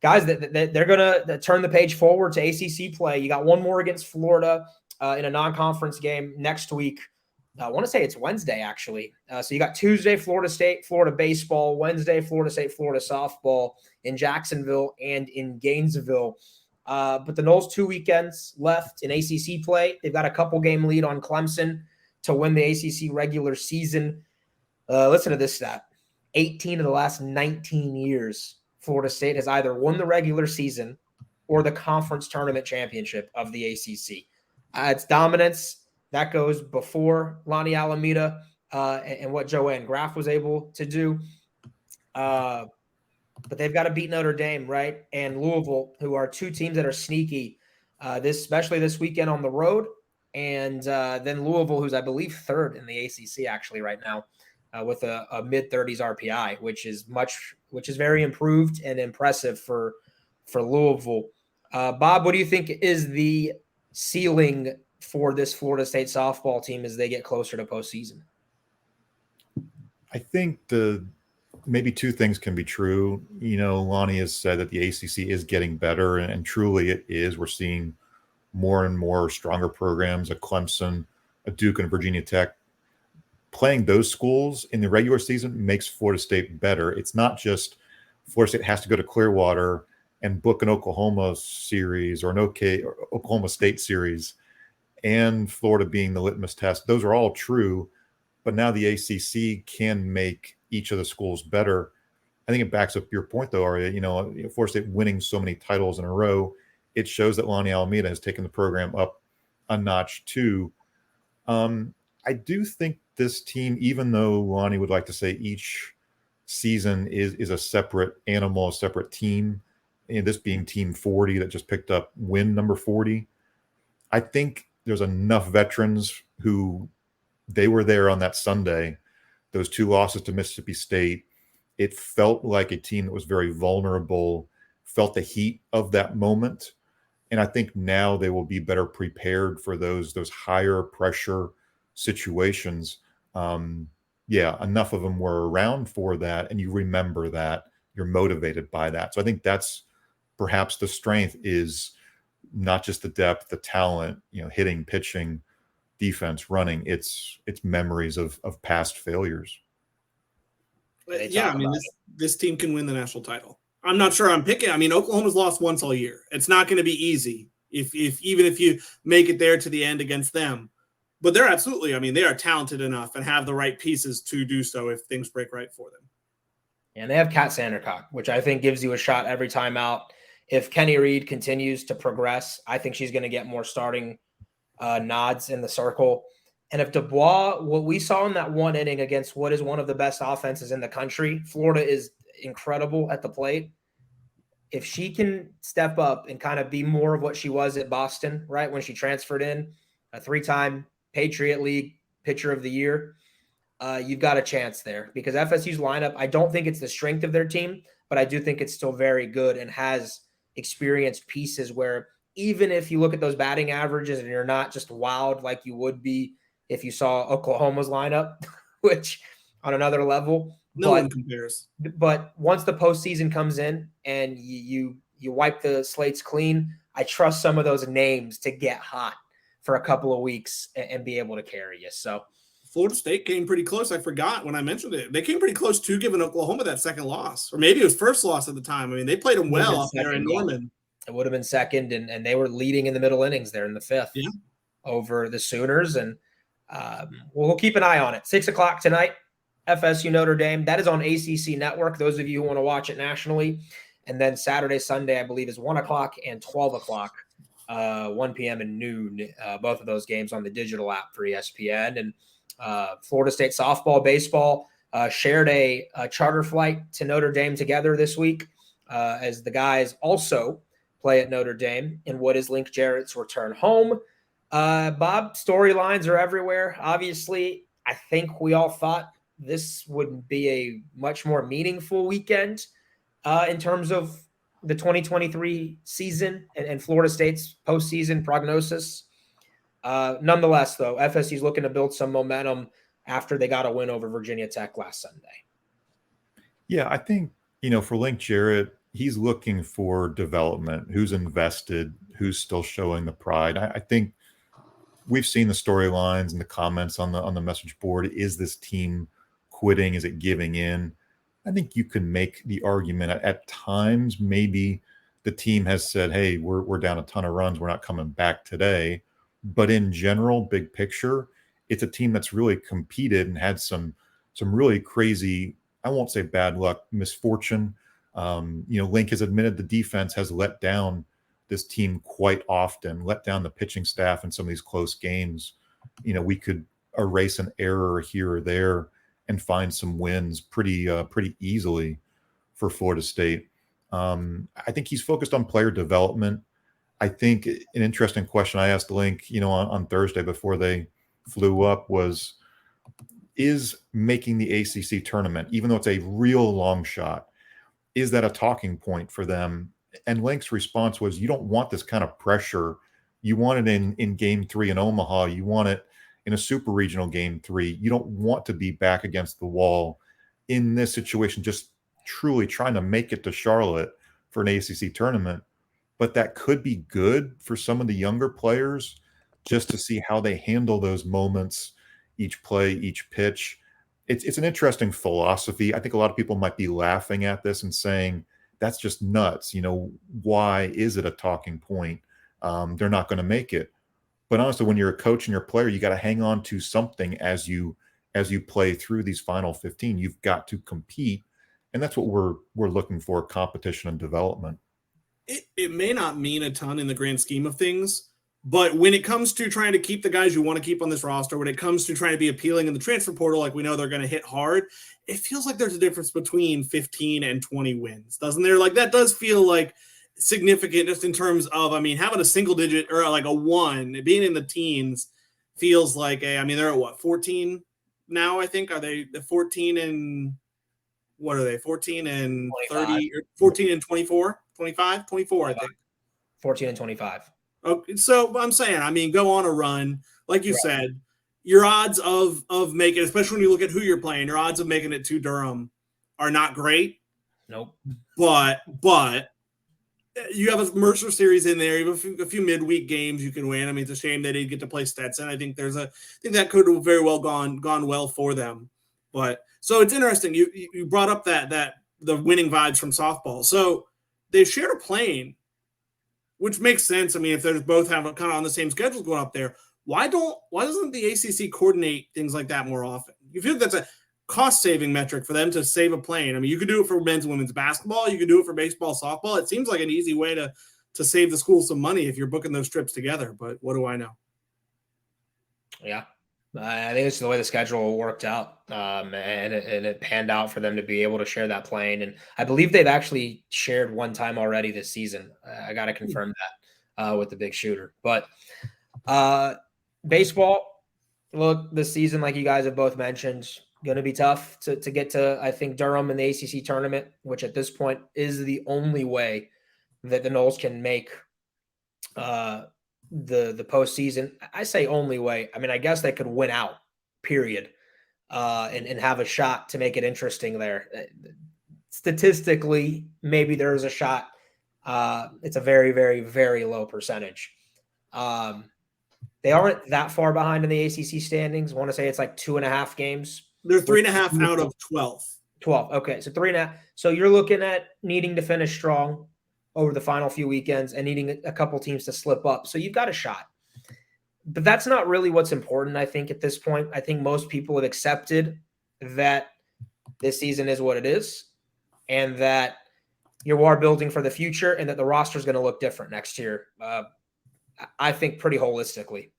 Guys, they're going to turn the page forward to ACC play. You got one more against Florida in a non-conference game next week. I want to say it's Wednesday, actually. So you got Tuesday, Florida State, Florida baseball, Wednesday, Florida State, Florida softball in Jacksonville and in Gainesville. But the Noles 2 weekends left in ACC play. They've got a couple-game lead on Clemson to win the ACC regular season. Listen to this stat. 18 of the last 19 years, Florida State has either won the regular season or the conference tournament championship of the ACC. It's dominance. That goes before Lonnie Alameda and what Joanne Graff was able to do. But they've got to beat Notre Dame, right? And Louisville, who are two teams that are sneaky, especially this weekend on the road. And then Louisville, who's, I believe, third in the ACC actually right now, with a mid-30s RPI, which is very improved and impressive for Louisville. Bob, what do you think is the ceiling for this Florida State softball team as they get closer to postseason? I think maybe two things can be true. Lonnie has said that the ACC is getting better, and truly it is. We're seeing more and more stronger programs at Clemson, at Duke, and Virginia Tech. Playing those schools in the regular season makes Florida State better. It's not just Florida State has to go to Clearwater and book an Oklahoma series or an Oklahoma State series, and Florida being the litmus test. Those are all true, but now the ACC can make each of the schools better. I think it backs up your point, though, Ariya. Florida State winning so many titles in a row, it shows that Lonnie Alameda has taken the program up a notch too. I do think this team, even though Lonnie would like to say each season is a separate animal, a separate team, and this being Team 40 that just picked up win number 40, I think there's enough veterans who they were there on that Sunday, those two losses to Mississippi State. It felt like a team that was very vulnerable, felt the heat of that moment. And I think now they will be better prepared for those higher pressure situations. Enough of them were around for that, and you remember that, you're motivated by that. So I think that's perhaps the strength, is not just the depth, the talent, hitting, pitching, defense, running. It's memories of past failures. Yeah, this team can win the national title. I'm not sure I'm picking. Oklahoma's lost once all year. It's not going to be easy even if you make it there to the end against them. But they're absolutely, they are talented enough and have the right pieces to do so if things break right for them. And they have Kat Sandercock, which I think gives you a shot every time out. If Kenny Reed continues to progress, I think she's going to get more starting nods in the circle. And if Dubois, what we saw in that one inning against what is one of the best offenses in the country, Florida is incredible at the plate. If she can step up and kind of be more of what she was at Boston, right, when she transferred in, a 3-time Patriot League Pitcher of the Year, you've got a chance there, because FSU's lineup, I don't think it's the strength of their team, but I do think it's still very good and has experienced pieces where even if you look at those batting averages and you're not just wowed like you would be if you saw Oklahoma's lineup, which on another level, no one compares. But once the postseason comes in and you wipe the slates clean, I trust some of those names to get hot for a couple of weeks and be able to carry you. So Florida State came pretty close. I forgot when I mentioned it. They came pretty close to giving Oklahoma that second loss, or maybe it was first loss at the time. They played them well up there in Norman. It would have been second, and they were leading in the middle innings there in the fifth over the Sooners. And we'll keep an eye on it. 6:00 tonight, FSU Notre Dame. That is on ACC Network, those of you who want to watch it nationally. And then Saturday, Sunday, I believe, is 1:00 and 12:00, 1 p.m. and noon, both of those games on the digital app for ESPN. And Florida State softball, baseball shared a charter flight to Notre Dame together this week, as the guys also play at Notre Dame in what is Link Jarrett's return home. Bob, storylines are everywhere. Obviously, I think we all thought this would be a much more meaningful weekend in terms of the 2023 season and Florida State's postseason prognosis. Nonetheless, though, FSU is looking to build some momentum after they got a win over Virginia Tech last Sunday. Yeah, I think, for Link Jarrett, he's looking for development, who's invested, who's still showing the pride. I think we've seen the storylines and the comments on the message board. Is this team quitting? Is it giving in? I think you can make the argument at times. Maybe the team has said, hey, we're down a ton of runs, we're not coming back today. But in general, big picture, it's a team that's really competed and had some really crazy, I won't say bad luck, misfortune. Link has admitted the defense has let down this team quite often, let down the pitching staff in some of these close games. We could erase an error here or there, and find some wins pretty easily for Florida State. I think he's focused on player development. I think an interesting question I asked Link, on Thursday before they flew up was, is making the ACC tournament, even though it's a real long shot, is that a talking point for them? And Link's response was, you don't want this kind of pressure. You want it in game 3 in Omaha. You want it in a super regional game 3. You don't want to be back against the wall in this situation, just truly trying to make it to Charlotte for an ACC tournament. But that could be good for some of the younger players, just to see how they handle those moments, each play, each pitch. It's an interesting philosophy. I think a lot of people might be laughing at this and saying, that's just nuts. Why is it a talking point? They're not going to make it. But honestly, when you're a coach and you're a player, you got to hang on to something as you play through these final 15. You've got to compete. And that's what we're looking for, competition and development. It may not mean a ton in the grand scheme of things, but when it comes to trying to keep the guys you want to keep on this roster, when it comes to trying to be appealing in the transfer portal, like we know they're going to hit hard, it feels like there's a difference between 15 and 20 wins, doesn't there? Like, that does feel like significant just in terms of, having a single digit or like a 1, being in the teens feels like they're at what, 14 now, I think? Are they the 14 and what are they? 14 and 25. 30 or 14 and 24, 25, 24, I think. 14 and 25. Okay, so I'm saying, go on a run. Like you said, your odds of making, especially when you look at who you're playing, your odds of making it to Durham are not great. Nope. But you have a Mercer series in there. You have a few midweek games you can win. It's a shame they didn't get to play Stetson. I think that could have very well gone well for them. But so it's interesting. You brought up that the winning vibes from softball. So they shared a plane, which makes sense. If they're both kind of on the same schedule going up there, why doesn't the ACC coordinate things like that more often? You feel that's a cost-saving metric for them to save a plane. You could do it for men's and women's basketball. You could do it for baseball, softball. It seems like an easy way to save the school some money if you're booking those trips together. But what do I know? Yeah. I think it's the way the schedule worked out, and it panned out for them to be able to share that plane. And I believe they've actually shared one time already this season. I got to confirm that with the big shooter. But baseball, look, this season, like you guys have both mentioned, going to be tough to get to, I think, Durham in the ACC tournament, which at this point is the only way that the Noles can make the postseason. I say only way. I guess they could win out, period, and have a shot to make it interesting there. Statistically, maybe there's a shot. It's a very, very, very low percentage. They aren't that far behind in the ACC standings. I want to say it's like 2.5 games. They're 3.5 out of 12. 12. Okay, so 3.5. So you're looking at needing to finish strong over the final few weekends and needing a couple teams to slip up. So you've got a shot. But that's not really what's important, I think, at this point. I think most people have accepted that this season is what it is and that you are building for the future and that the roster is going to look different next year, I think, pretty holistically.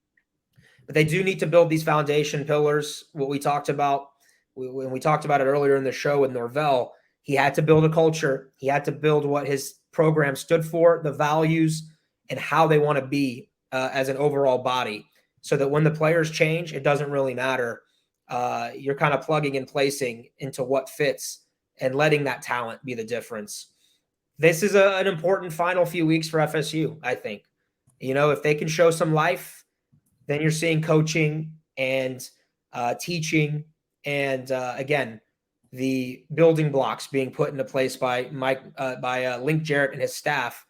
But they do need to build these foundation pillars, what we talked about. When we talked about it earlier in the show with Norvell, he had to build a culture. He had to build what his program stood for, the values, and how they want to be as an overall body, so that when the players change, it doesn't really matter. You're kind of plugging and placing into what fits and letting that talent be the difference. This is an important final few weeks for FSU, I think. If they can show some life, then you're seeing coaching and teaching and, again, the building blocks being put into place by Link Jarrett and his staff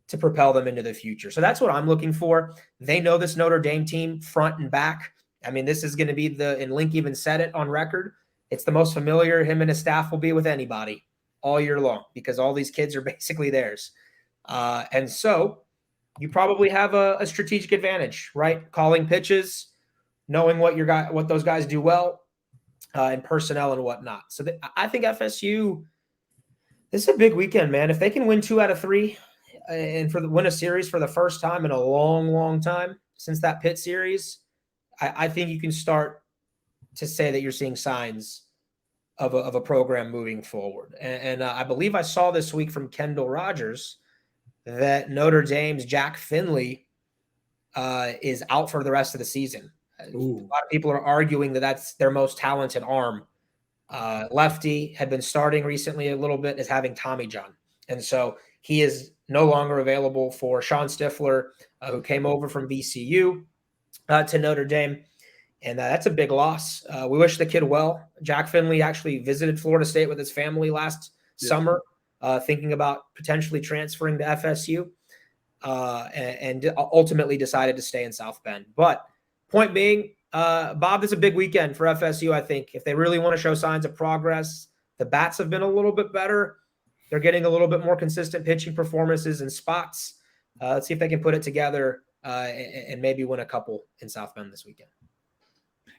to propel them into the future. So that's what I'm looking for. They know this Notre Dame team front and back. This is going to be and Link even said it on record, it's the most familiar him and his staff will be with anybody all year long because all these kids are basically theirs. And so you probably have a strategic advantage, right? Calling pitches, knowing what those guys do well, and personnel and whatnot. So I think FSU, this is a big weekend, man. If they can win 2 out of 3 and win a series for the first time in a long, long time since that Pitt series, I think you can start to say that you're seeing signs of a program moving forward. And I believe I saw this week from Kendall Rogers that Notre Dame's Jack Finley is out for the rest of the season. Ooh. A lot of people are arguing that that's their most talented arm. Lefty had been starting recently a little bit, is having Tommy John. And so he is no longer available for Sean Stifler, who came over from VCU to Notre Dame. And that's a big loss. We wish the kid well. Jack Finley actually visited Florida State with his family last summer, thinking about potentially transferring to FSU, and ultimately decided to stay in South Bend. But point being, Bob, this is a big weekend for FSU, I think. If they really want to show signs of progress, the bats have been a little bit better. They're getting a little bit more consistent pitching performances and spots. Let's see if they can put it together and maybe win a couple in South Bend this weekend.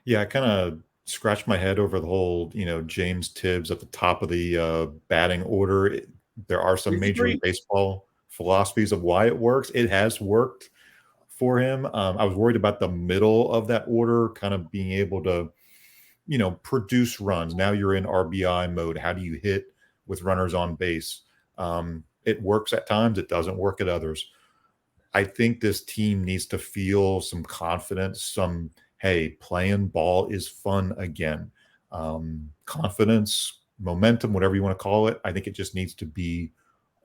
Yeah, I kind of scratched my head over the whole, James Tibbs at the top of the batting order. There are some Major League Baseball philosophies of why it works. It has worked for him. I was worried about the middle of that order kind of being able to, produce runs. Now you're in RBI mode. How do you hit with runners on base? It works at times. It doesn't work at others. I think this team needs to feel some confidence, hey, playing ball is fun again. Confidence, momentum, whatever you want to call it. I think it just needs to be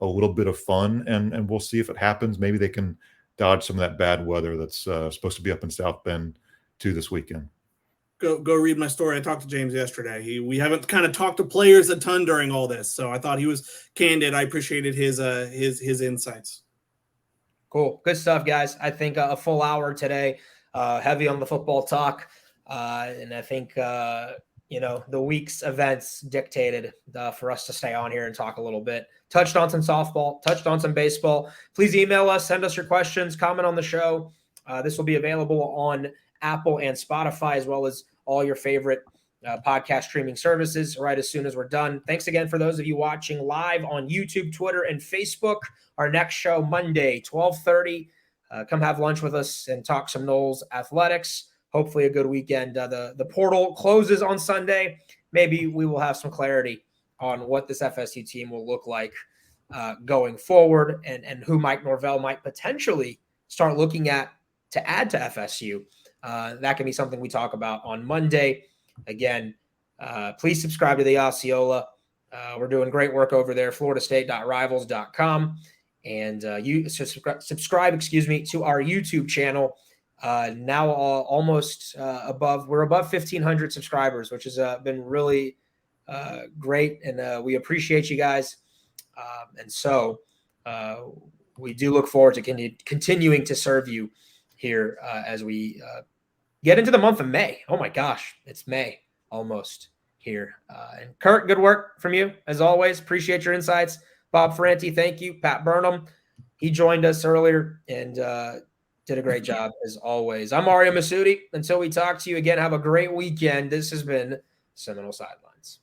a little bit of fun, and we'll see if it happens. Maybe they can dodge some of that bad weather that's supposed to be up in South Bend too this weekend. Go read my story. I talked to James yesterday. We haven't kind of talked to players a ton during all this, so I thought he was candid. I appreciated his insights. Cool. Good stuff, guys. I think a full hour today, heavy on the football talk. And I think, the week's events dictated for us to stay on here and talk a little bit. Touched on some softball, touched on some baseball. Please email us, send us your questions, comment on the show. This will be available on Apple and Spotify, as well as all your favorite podcast streaming services right as soon as we're done. Thanks again for those of you watching live on YouTube, Twitter, and Facebook. Our next show, Monday, 12:30. Come have lunch with us and talk some Noles athletics. Hopefully a good weekend. The portal closes on Sunday. Maybe we will have some clarity on what this FSU team will look like going forward, and who Mike Norvell might potentially start looking at to add to FSU. That can be something we talk about on Monday. Again, please subscribe to the Osceola. We're doing great work over there, floridastate.rivals.com. And you subscribe, to our YouTube channel. Now almost we're above 1,500 subscribers, which has been really great. And we appreciate you guys. And so we do look forward to continuing to serve you here as we get into the month of May. Oh my gosh, it's May almost here. And Curt, good work from you as always. Appreciate your insights. Bob Ferrante, thank you. Pat Burnham, he joined us earlier and did a great job as always. I'm Ariya Massoudi. Until we talk to you again, have a great weekend. This has been Seminole Sidelines.